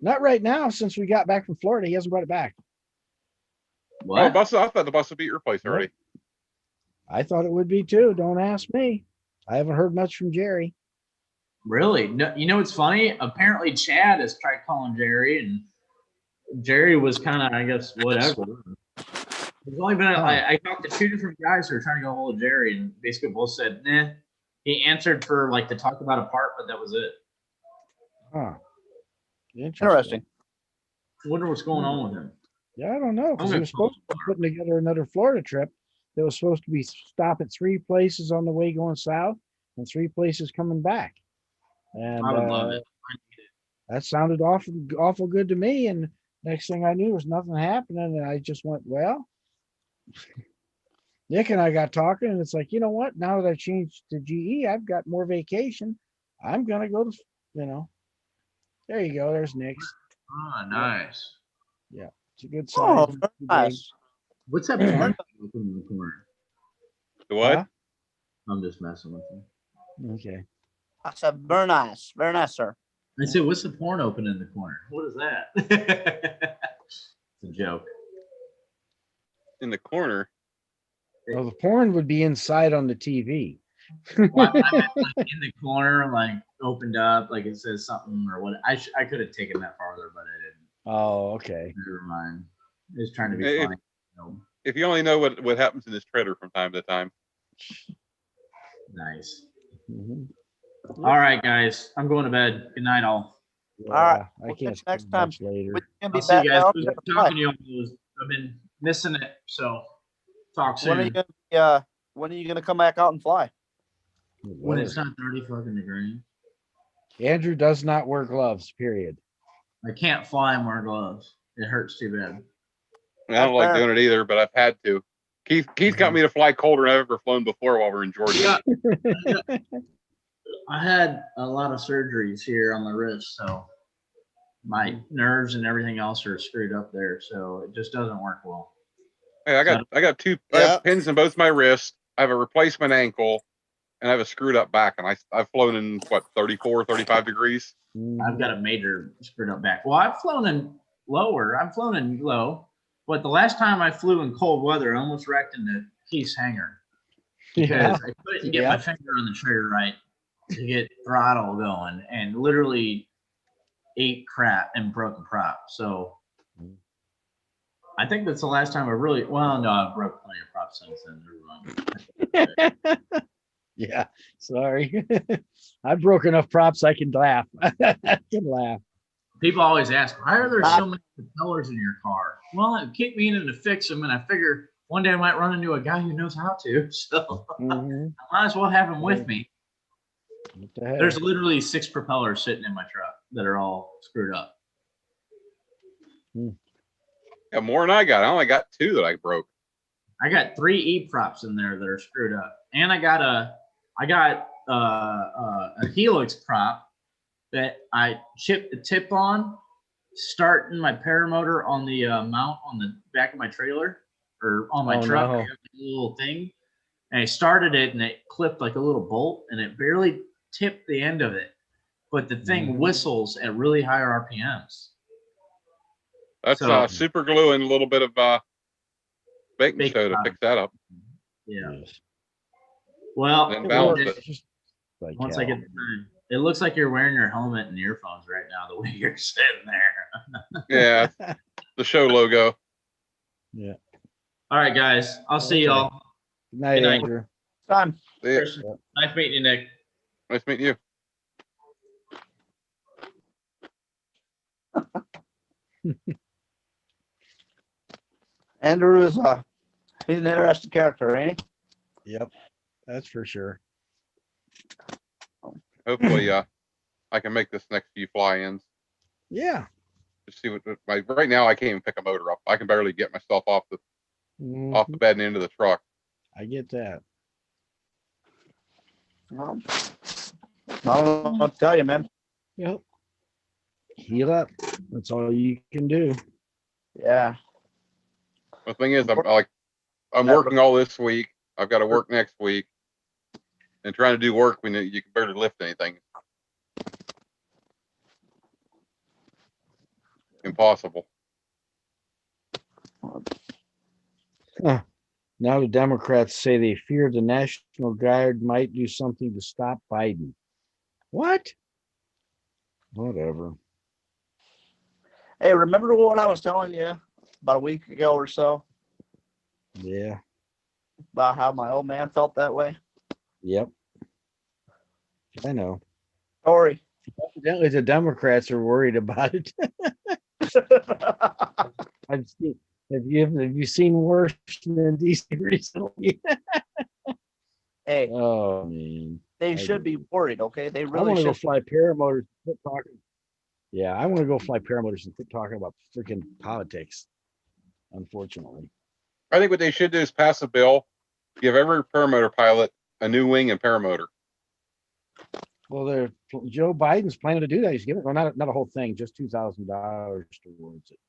Not right now. Since we got back from Florida, he hasn't brought it back. Oh, What? bus. I thought the bus would be replaced already. I thought it would be too. Don't ask me. I haven't heard much from Jerry. Really? No, you know what's funny? Apparently, Chad has tried calling Jerry, and Jerry was kind of, I guess, whatever. There's only been I talked to two different guys who were trying to get a hold of Jerry, and basically both said, "Nah." He answered for like to talk about a part, but that was it. Huh. Interesting. I wonder what's going on with him. Yeah, I don't know. Because he Okay. was supposed to be putting together another Florida trip that was supposed to be stop at 3 places on the way going south and 3 places coming back. And I would love it. that sounded awful good to me. And next thing I knew, was nothing happening. And I just went, well, Nick and I got talking, and it's like, you know what? Now that I changed to GE, I've got more vacation. I'm gonna go to, there you go. There's Nick's. Oh, nice. It's a good Oh, sign. very nice. What's that porn open in the corner? The what? Huh? I'm just messing with you. Okay. I said, very nice, sir. I said, what's the porn open in the corner? What is that? It's a joke. In the corner. Well, the porn would be inside on the TV. Well, I meant like in the corner, like opened up, like it says something or what. I could have taken that farther, but I didn't. Oh, okay. Never mind. I was trying to be If- funny. No. If you only know what happens in this trailer from time to time. Nice. Mhm. All right, guys. I'm going to bed. Good night, all. Yeah, right, I we'll can't catch you next speak time. much later. We can be I'll see back you guys. now. It was good talking to you. I've been missing it, so talk When are you soon. gonna be, when are you gonna come back out and fly? When it's not 30 fucking degrees. Andrew does not wear gloves, period. I can't fly and wear gloves. It hurts too bad. I don't like fair. doing it either, but I've had to. Keith got me to fly colder than I've ever flown before while we're in Georgia. Yeah. I had a lot of surgeries here on the wrist, so my nerves and everything else are screwed up there, so it just doesn't work well. Hey, I got two. I Yeah. have pins in both my wrists. I have a replacement ankle, and I have a screwed up back. And I've flown in what 34, 35 degrees. I've got a major screwed up back. Well, I've flown in lower. I've flown in low, but the last time I flew in cold weather, I almost wrecked into Keith's hangar because Yeah. I couldn't get Yeah. my finger on the trigger right to get throttle going, and literally ate crap and broke a prop. So I think that's the last time I really. Well, no, I've broke plenty of props since then. Never mind. Yeah, sorry. I've broken enough props I can laugh. I can laugh. People always ask, why are there so many propellers in your car? Well, it kicked me in to fix them, and I figure one day I might run into a guy who knows how to. So Mhm. I might as well have him with me. What the heck? There's literally 6 propellers sitting in my truck that are all screwed up. Yeah, more than I got. I only got 2 that I broke. I got 3 E props in there that are screwed up, and I got a helix prop that I chipped the tip on, starting my paramotor on the mount on the back of my trailer or on my Oh, truck. no. I have a little thing, And I started it and it clipped like a little bolt and it barely tipped the end of it. But the thing whistles at really high RPMs. That's So- super glue and a little bit of baking Baking soda. powder. Fix that up. Yeah. Yes. Well, And It balance works. it. Just like once hell. I get the time. It looks like you're wearing your helmet and earphones right now, the way you're sitting there. Yeah, the show logo. Yeah. All right, guys. I'll see Okay. y'all. Good night, Good night. Andrew. Time. See ya. Chris, nice meeting you, Nick. Nice meeting you. Andrew is he's an interesting character, ain't he? Yep, that's for sure. Hopefully, I can make this next few fly-ins. Yeah. Just see what right now I can't even pick a motor up. I can barely get myself off the Mhm. bed and into the truck. I get that. Well, I don't know what to tell you, man. Yep. Heal up. That's all you can do. Yeah. The thing is, I'm working all this week. I've got to work next week, and trying to do work when you can barely lift anything. Impossible. Now the Democrats say they fear the National Guard might do something to stop Biden. What? Whatever. Hey, remember what I was telling you about a week ago or so Yeah. about how my old man felt that way? Yep. I know. Sorry. Evidently, the Democrats are worried about it. I've seen. Have you seen worse than DC recently? Hey, Oh man. they should be worried, okay? They I really want to go should. fly paramotors. Quit talking. Yeah, I want to go fly paramotors and quit talking about freaking politics. Unfortunately. I think what they should do is pass a bill, give every paramotor pilot a new wing and paramotor. Well, Joe Biden's planning to do that. He's giving, well, not a whole thing, just $2,000 towards it.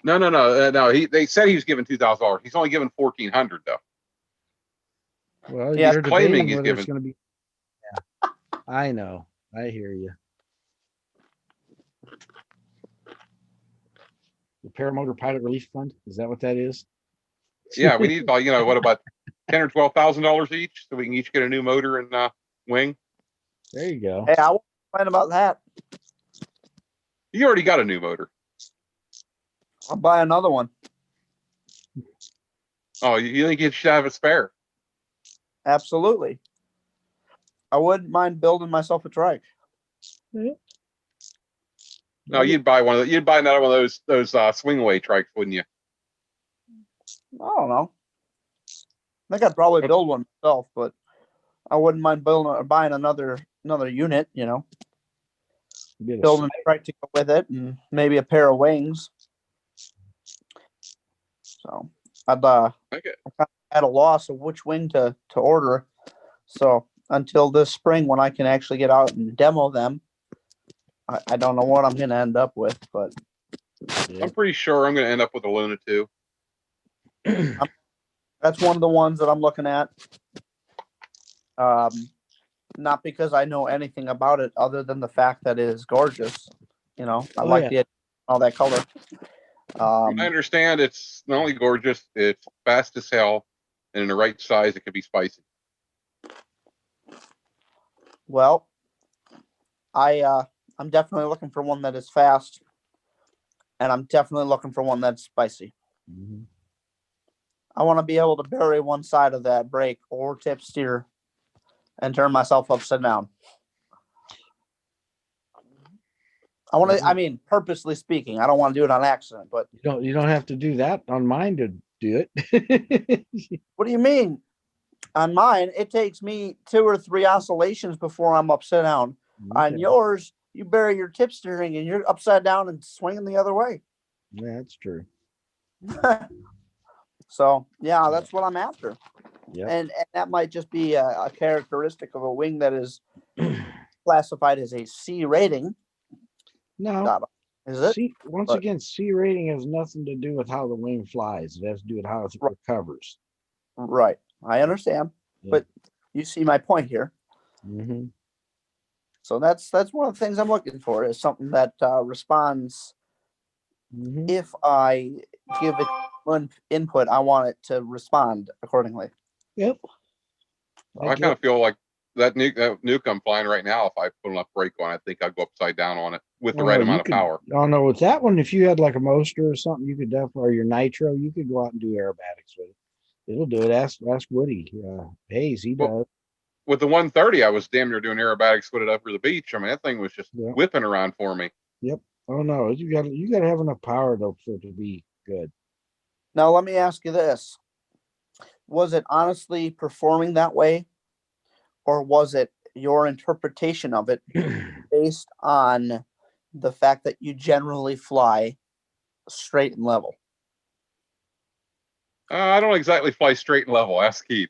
No. They said he was giving $2,000. He's only giving $1,400 though. Well, Yeah. you're Claiming debating he's whether it's giving- going to be. Yeah, I know. I hear you. The Paramotor Pilot Relief Fund, is that what that is? Yeah, we need what about $10,000 or $12,000 each, so we can each get a new motor and wing. There you go. Hey, I won't complain about that. You already got a new motor. I'll buy another one. Oh, you think you should have a spare? Absolutely. I wouldn't mind building myself a trike. No, you'd buy another one of those swing away trikes, wouldn't you? I don't know. I think I'd probably build one myself, but I wouldn't mind building or buying another unit, building a trike to go with it and maybe a pair of wings. So I'm kind of at a loss of which wing to order. So until this spring when I can actually get out and demo them, I don't know what I'm going to end up with, but I'm pretty sure I'm going to end up with a Luna 2. that's one of the ones that I'm looking at. Not because I know anything about it other than the fact that it is gorgeous. I like all that color. I understand it's not only gorgeous, it's fast as hell, and in the right size, it could be spicy. Well, I'm definitely looking for one that is fast, and I'm definitely looking for one that's spicy. Mhm. I want to be able to bury one side of that brake or tip steer and turn myself upside down. I mean, purposely speaking, I don't want to do it on accident, but You don't have to do that on mine to do it. what do you mean? On mine, it takes me 2 or 3 oscillations before I'm upside down. On Okay. yours, you bury your tip steering and you're upside down and swinging the other way. Yeah, that's true. So yeah, that's what I'm after. Yeah. And that might just be a characteristic of a wing that is classified as a C rating. No. Is it? Once again, C rating has nothing to do with how the wing flies. It has to do with how it recovers. Right. I understand. But you see my point here. Mm-hmm. So that's one of the things I'm looking for, is something that responds. Mm-hmm. If I give it one input, I want it to respond accordingly. Yep. I kind of feel like that nuke I'm flying right now, if I put enough brake on, I think I'd go upside down on it with the right amount of power. Oh no, with that one, if you had like a Moster or something, you could definitely, or your Nitro, you could go out and do aerobatics with it. It'll do it. Ask Woody. Hayes, he does. With the 130, I was damn near doing aerobatics with it over the beach. I mean, that thing was just Yep. whipping around for me. Yep. Oh no, you got to have enough power though for it to be good. Now let me ask you this: was it honestly performing that way, or was it your interpretation of it based on the fact that you generally fly straight and level? I don't exactly fly straight and level. Ask Keith.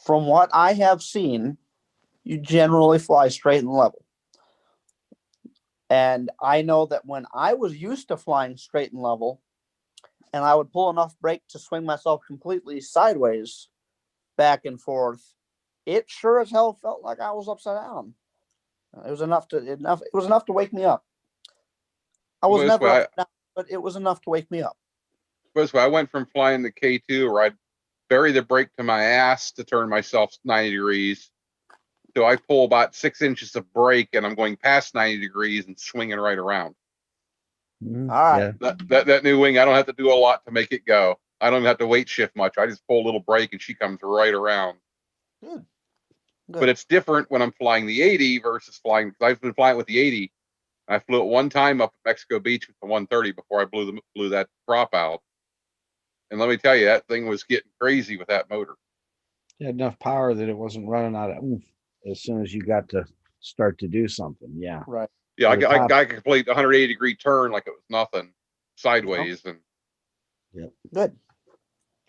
From what I have seen, you generally fly straight and level. And I know that when I was used to flying straight and level, and I would pull enough brake to swing myself completely sideways, back and forth, it sure as hell felt like I was upside down. It was enough to wake me up. I was never upside down, but it was enough to wake me up. I went from flying the K2 where I'd bury the brake to my ass to turn myself 90 degrees. So I pull about 6 inches of brake and I'm going past 90 degrees and swinging right around. Mm-hmm. All right. Yeah. That new wing, I don't have to do a lot to make it go. I don't have to weight shift much. I just pull a little brake and she comes right around. Good. But it's different when I'm flying the 80 versus flying, because I've been flying with the 80. I flew it one time up at Mexico Beach with the 130 before I blew that prop out. And let me tell you, that thing was getting crazy with that motor. It had enough power that it wasn't running out of oomph as soon as you got to start to do something. Yeah. Right. Yeah, I could complete a 180-degree turn like it was nothing sideways. And yep. Good.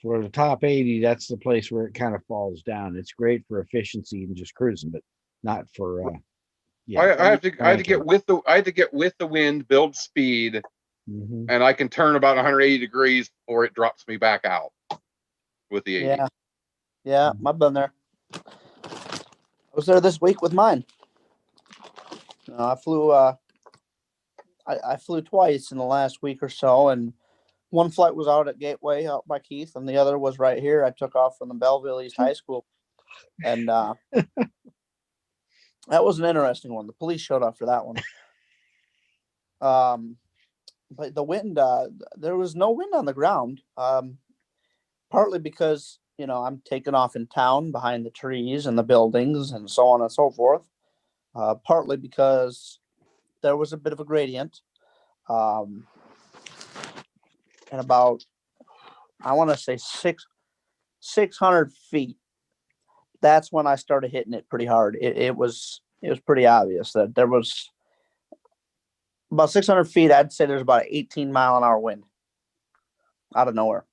For the top 80, that's the place where it kind of falls down. It's great for efficiency and just cruising, but not for I had to get with the wind, build speed, and I can turn about 180 degrees before it drops me back out with the 80. Yeah, I've been there. I was there this week with mine. I flew I flew twice in the last week or so, and one flight was out at Gateway out by Keith, and the other was right here. I took off from the Belleville East High School, and that was an interesting one. The police showed up for that one. But the wind, there was no wind on the ground. Partly because I'm taking off in town behind the trees and the buildings and so on and so forth. Partly because there was a bit of a gradient. And about, I want to say 600 feet. That's when I started hitting it pretty hard. It was pretty obvious that there was about 600 feet. I'd say there's about an 18-mile-an-hour wind out of nowhere.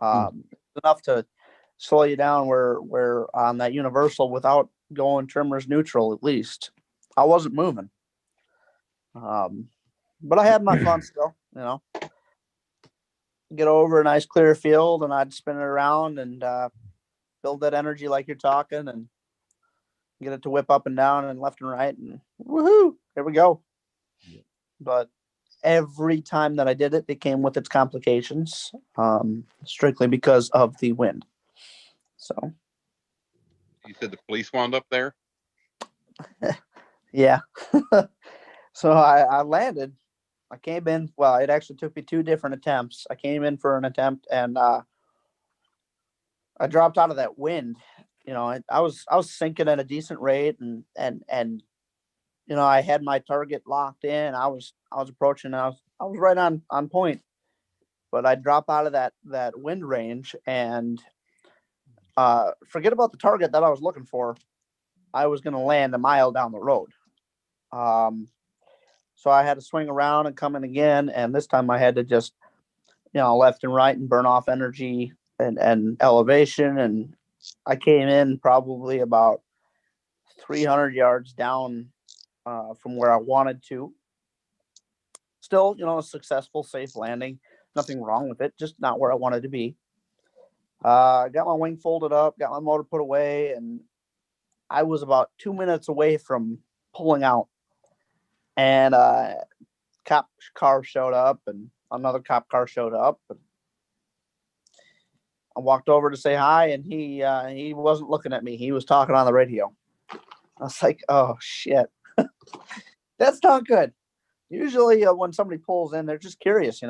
Enough to slow you down where on that universal without going trimmers neutral. At least I wasn't moving. But I had my fun still, get over a nice clear field and I'd spin it around and build that energy like you're talking and get it to whip up and down and left and right and woohoo, here we go. But every time that I did it, it came with its complications, strictly because of the wind. So you said the police wound up there? Yeah. So I landed. I came in. Well, it actually took me 2 different attempts. I came in for an attempt and I dropped out of that wind. I was sinking at a decent rate and I had my target locked in. I was approaching. I was right on point. But I drop out of that wind range and forget about the target that I was looking for. I was going to land a mile down the road. So I had to swing around and come in again. And this time I had to just, left and right and burn off energy and elevation. And I came in probably about 300 yards down from where I wanted to. Still, a successful, safe landing. Nothing wrong with it, just not where I wanted to be. Got my wing folded up, got my motor put away, and I was about 2 minutes away from pulling out. And cop car showed up, and another cop car showed up. And I walked over to say hi, and he wasn't looking at me. He was talking on the radio. I was like, oh shit, that's not good. Usually, when somebody pulls in, they're just curious, They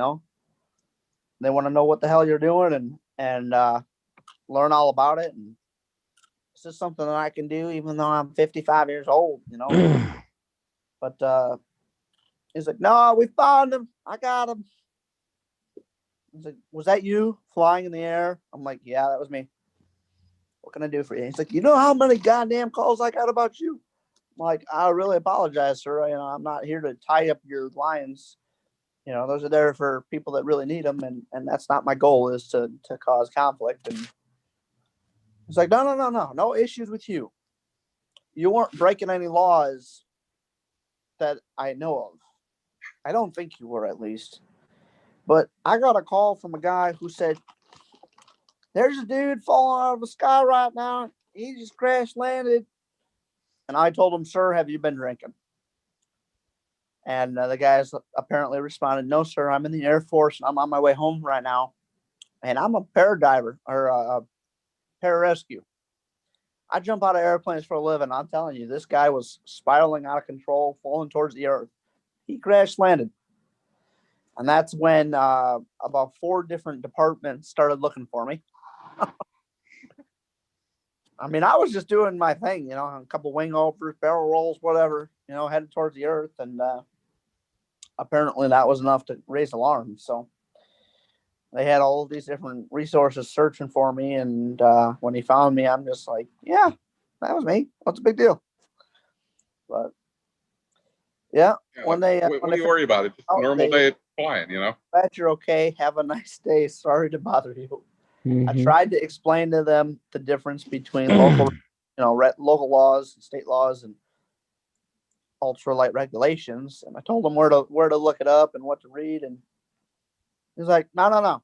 want to know what the hell you're doing and learn all about it. And this is something that I can do, even though I'm 55 years old, But he's like, no, we found him. I got him. He's like, was that you flying in the air? I'm like, yeah, that was me. What can I do for you? He's like, you know how many goddamn calls I got about you? I'm like, I really apologize, sir. I'm not here to tie up your lines. Those are there for people that really need them, and that's not my goal, is to cause conflict. And it's like, no issues with you. You weren't breaking any laws that I know of. I don't think you were, at least. But I got a call from a guy who said, there's a dude falling out of the sky right now. He just crash landed. And I told him, sir, have you been drinking? And the guys apparently responded, no, sir, I'm in the Air Force. And I'm on my way home right now. And I'm a paradiver or a pararescue. I jump out of airplanes for a living. I'm telling you, this guy was spiraling out of control, falling towards the earth. He crash landed. And that's when about 4 different departments started looking for me. I mean, I was just doing my thing, a couple wing overs, barrel rolls, whatever, headed towards the earth. And apparently that was enough to raise alarm. So they had all of these different resources searching for me. And when he found me, I'm just like, yeah, that was me. What's the big deal? But yeah, when they what do you worry about? It's just a normal day of flying, Glad you're okay. Have a nice day. Sorry to bother you. I tried to explain to them the difference between local, local laws, state laws, and ultralight regulations. And I told them where to look it up and what to read. And he's like, no.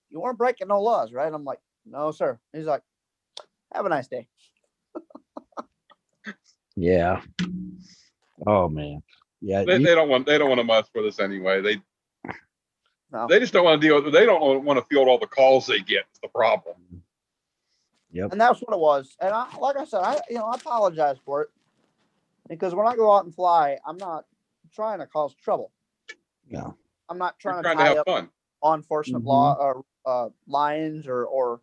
You weren't breaking no laws, right? I'm like, no, sir. He's like, have a nice day. Yeah. Oh man. Yeah. They don't want to mess with us anyway. No. They just don't want to deal with it. They don't want to field all the calls they get. It's the problem. Yep. And that's what it was. And like I said, I apologize for it, because when I go out and fly, I'm not trying to cause trouble. No. I'm not trying to tie have up fun. law enforcement law or lines or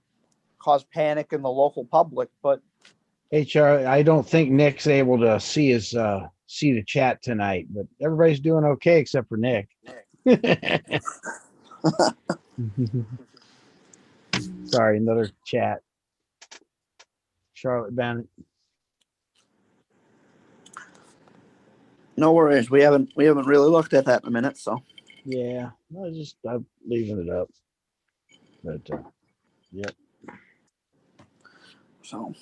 cause panic in the local public. But HR, I don't think Nick's able to see the chat tonight, but everybody's doing okay except for Nick. Sorry, another chat. Charlotte Bennett. no worries. We haven't really looked at that in a minute. So Yeah, I'm leaving it up. But yep. So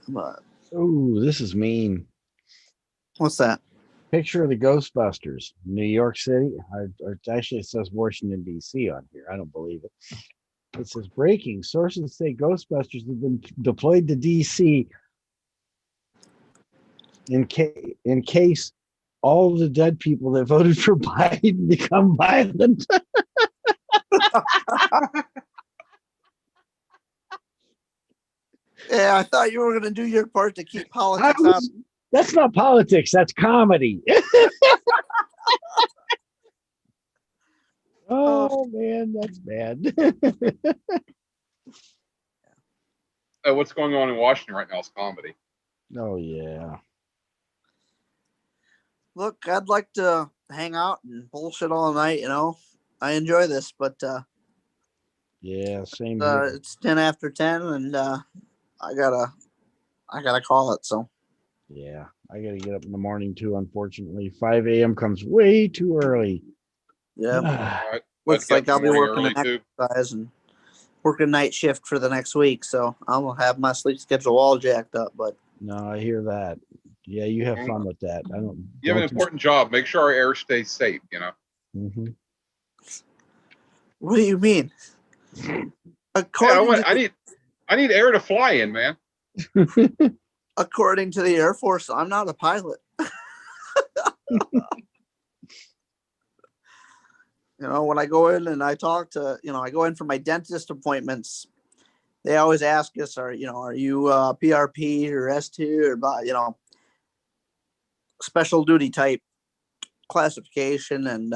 but Oh, this is mean. what's that? Picture of the Ghostbusters, New York City. Actually, it says Washington, D.C. on here. I don't believe it. It says breaking. Sources say Ghostbusters have been deployed to D.C. in case all of the dead people that voted for Biden become violent. Yeah, I thought you were going to do your part to keep politics out. That's not politics. That's comedy. Oh man, that's bad. What's going on in Washington right now is comedy. Oh yeah. Look, I'd like to hang out and bullshit all night. I enjoy this, but yeah, same here. it's 10 after 10, and I gotta call it. So yeah, I gotta get up in the morning too. Unfortunately, 5 a.m. comes way too early. yeah, All right. looks like I'll be working an too. exercise and working night shift for the next week. So I'm gonna have my sleep schedule all jacked up. But no, I hear that. Yeah, you have fun with that. You have an important job. Make sure our air stays safe. Mm-hmm. What do you mean? Yeah, According to I need air to fly in, man. according to the Air Force, I'm not a pilot. When I go in and I talk to, I go in for my dentist appointments, they always ask us, are you PRP or S2 or, special duty type classification. And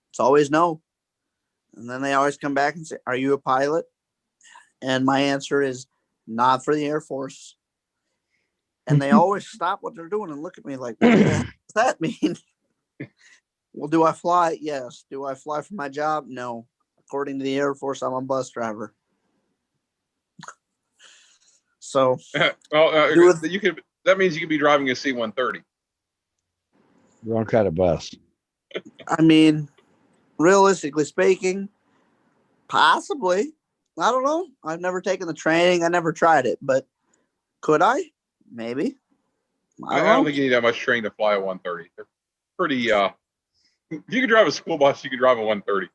it's always no. And then they always come back and say, are you a pilot? And my answer is not for the Air Force. And they always stop what they're doing and look at me like, what the heck does that mean? Well, do I fly? Yes. Do I fly for my job? No. According to the Air Force, I'm a bus driver. So, Well, you could. That means you could be driving a C-130. Wrong kind of bus. I mean, realistically speaking, possibly. I don't know. I've never taken the training. I never tried it, but could I? Maybe. I don't think you need that much training to fly a 130. They're pretty. If you could drive a school bus, you could drive a 130.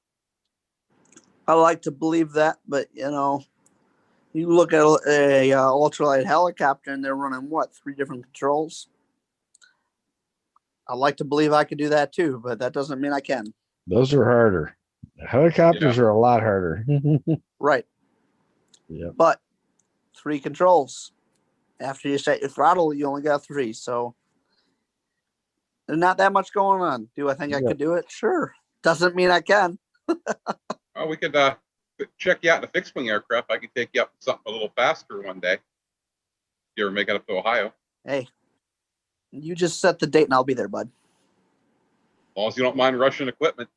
I like to believe that, but you look at a ultralight helicopter and they're running 3 different controls. I like to believe I could do that too, but that doesn't mean I can. Those are harder. Helicopters are a lot harder. Right. Yeah. But 3 controls. After you set your throttle, you only got 3. So there's not that much going on. Do I think I could do it? Sure. Doesn't mean I can. Well, we could check you out in a fixed wing aircraft. I could take you up to something a little faster one day. You ever make it up to Ohio? Hey, you just set the date and I'll be there, bud. As long as you don't mind Russian equipment.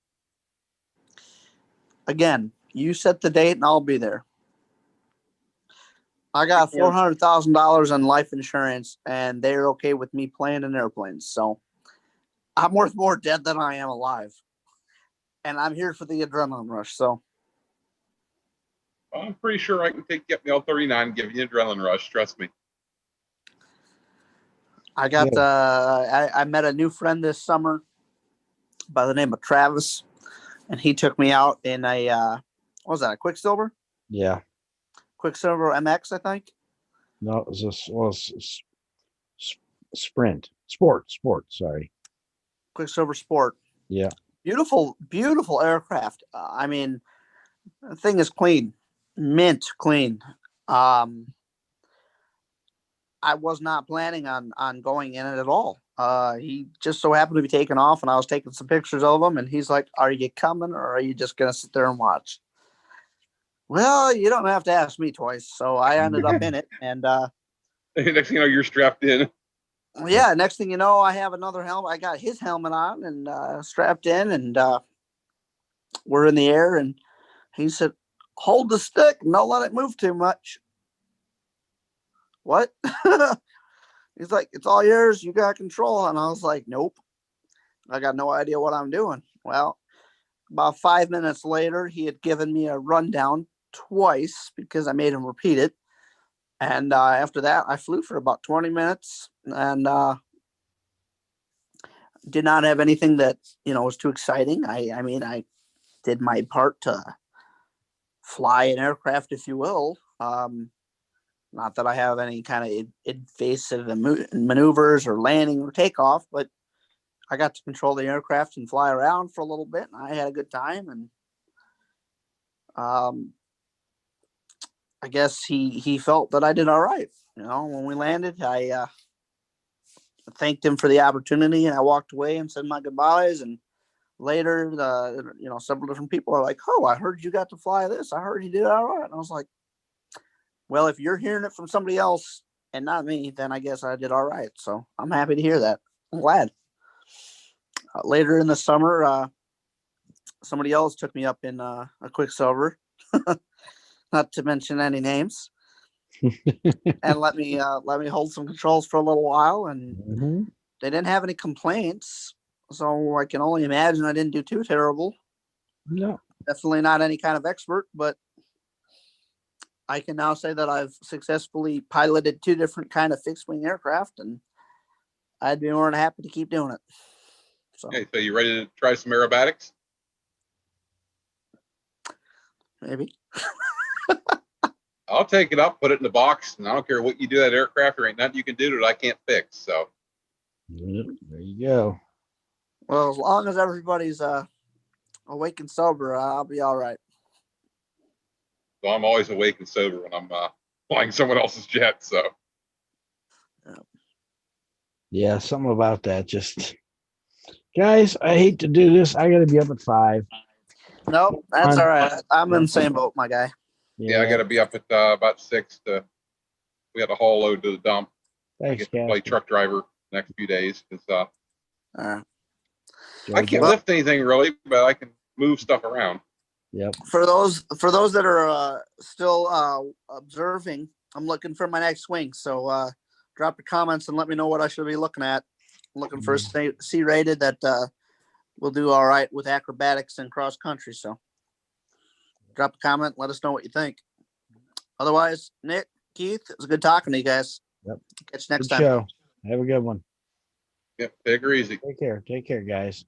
Again, you set the date and I'll be there. I got $400,000 in life insurance and they're okay with me playing in airplanes. So I'm worth more dead than I am alive. And I'm here for the adrenaline rush. So I'm pretty sure I can take you up the L-39 and give you an adrenaline rush. Trust me. I got I met a new friend this summer by the name of Travis, and he took me out in a what was that, a Quicksilver? Yeah. Quicksilver MX, I think. No, it was Sprint. Sport, sorry. Quicksilver Sport. Yeah. Beautiful, beautiful aircraft. I mean, the thing is clean, mint clean. I was not planning on going in it at all. He just so happened to be taking off, and I was taking some pictures of him, and he's like, "Are you coming, or are you just gonna sit there and watch?" Well, you don't have to ask me twice. So I ended up in it, and next thing you know, you're strapped in. Yeah, next thing you know, I have another helmet. I got his helmet on and strapped in, and we're in the air. And he said, "Hold the stick and don't let it move too much." What? He's like, "It's all yours. You got control." And I was like, "Nope, I got no idea what I'm doing." Well, about 5 minutes later, he had given me a rundown twice because I made him repeat it. And after that, I flew for about 20 minutes and did not have anything that, was too exciting. I mean, I did my part to fly an aircraft, if you will. Not that I have any kind of invasive maneuvers or landing or takeoff, but I got to control the aircraft and fly around for a little bit. And I had a good time. And I guess he felt that I did all right. When we landed, I thanked him for the opportunity, and I walked away and said my goodbyes. And later, several different people are like, "Oh, I heard you got to fly this. I heard you did all right." And I was like, "Well, if you're hearing it from somebody else and not me, then I guess I did all right." So I'm happy to hear that. I'm glad. Later in the summer, somebody else took me up in a Quicksilver, not to mention any names, and let me hold some controls for a little while. And they didn't have any complaints, so I can only imagine I didn't do too terrible. No, definitely not any kind of expert, but I can now say that I've successfully piloted 2 different kind of fixed wing aircraft, and I'd be more than happy to keep doing it. So Okay, so you ready to try some aerobatics? maybe. I'll take it up, put it in the box, and I don't care what you do to that aircraft. There ain't nothing you can do that I can't fix. So Yep, there you go. Well, as long as everybody's awake and sober, I'll be all right. So I'm always awake and sober when I'm flying someone else's jet. So Yeah, something about that. Just guys, I hate to do this. I got to be up at 5. Nope, that's all right. I'm in the same boat, my guy. yeah, I got to be up at about 6 to. We got a haul load to the dump. I Thanks, get to play Casper. truck driver next few days because All right. I can't Jojo. lift anything really, but I can move stuff around. Yep. For those that are still observing, I'm looking for my next swing. So drop your comments and let me know what I should be looking at. I'm looking for a C rated that will do all right with acrobatics and cross country. So drop a comment, let us know what you think. Otherwise, Nick, Keith, it was good talking to you guys. Yep. Catch you next Good time. show. Have a good one. Yep, take her easy. Take care. Take care, guys.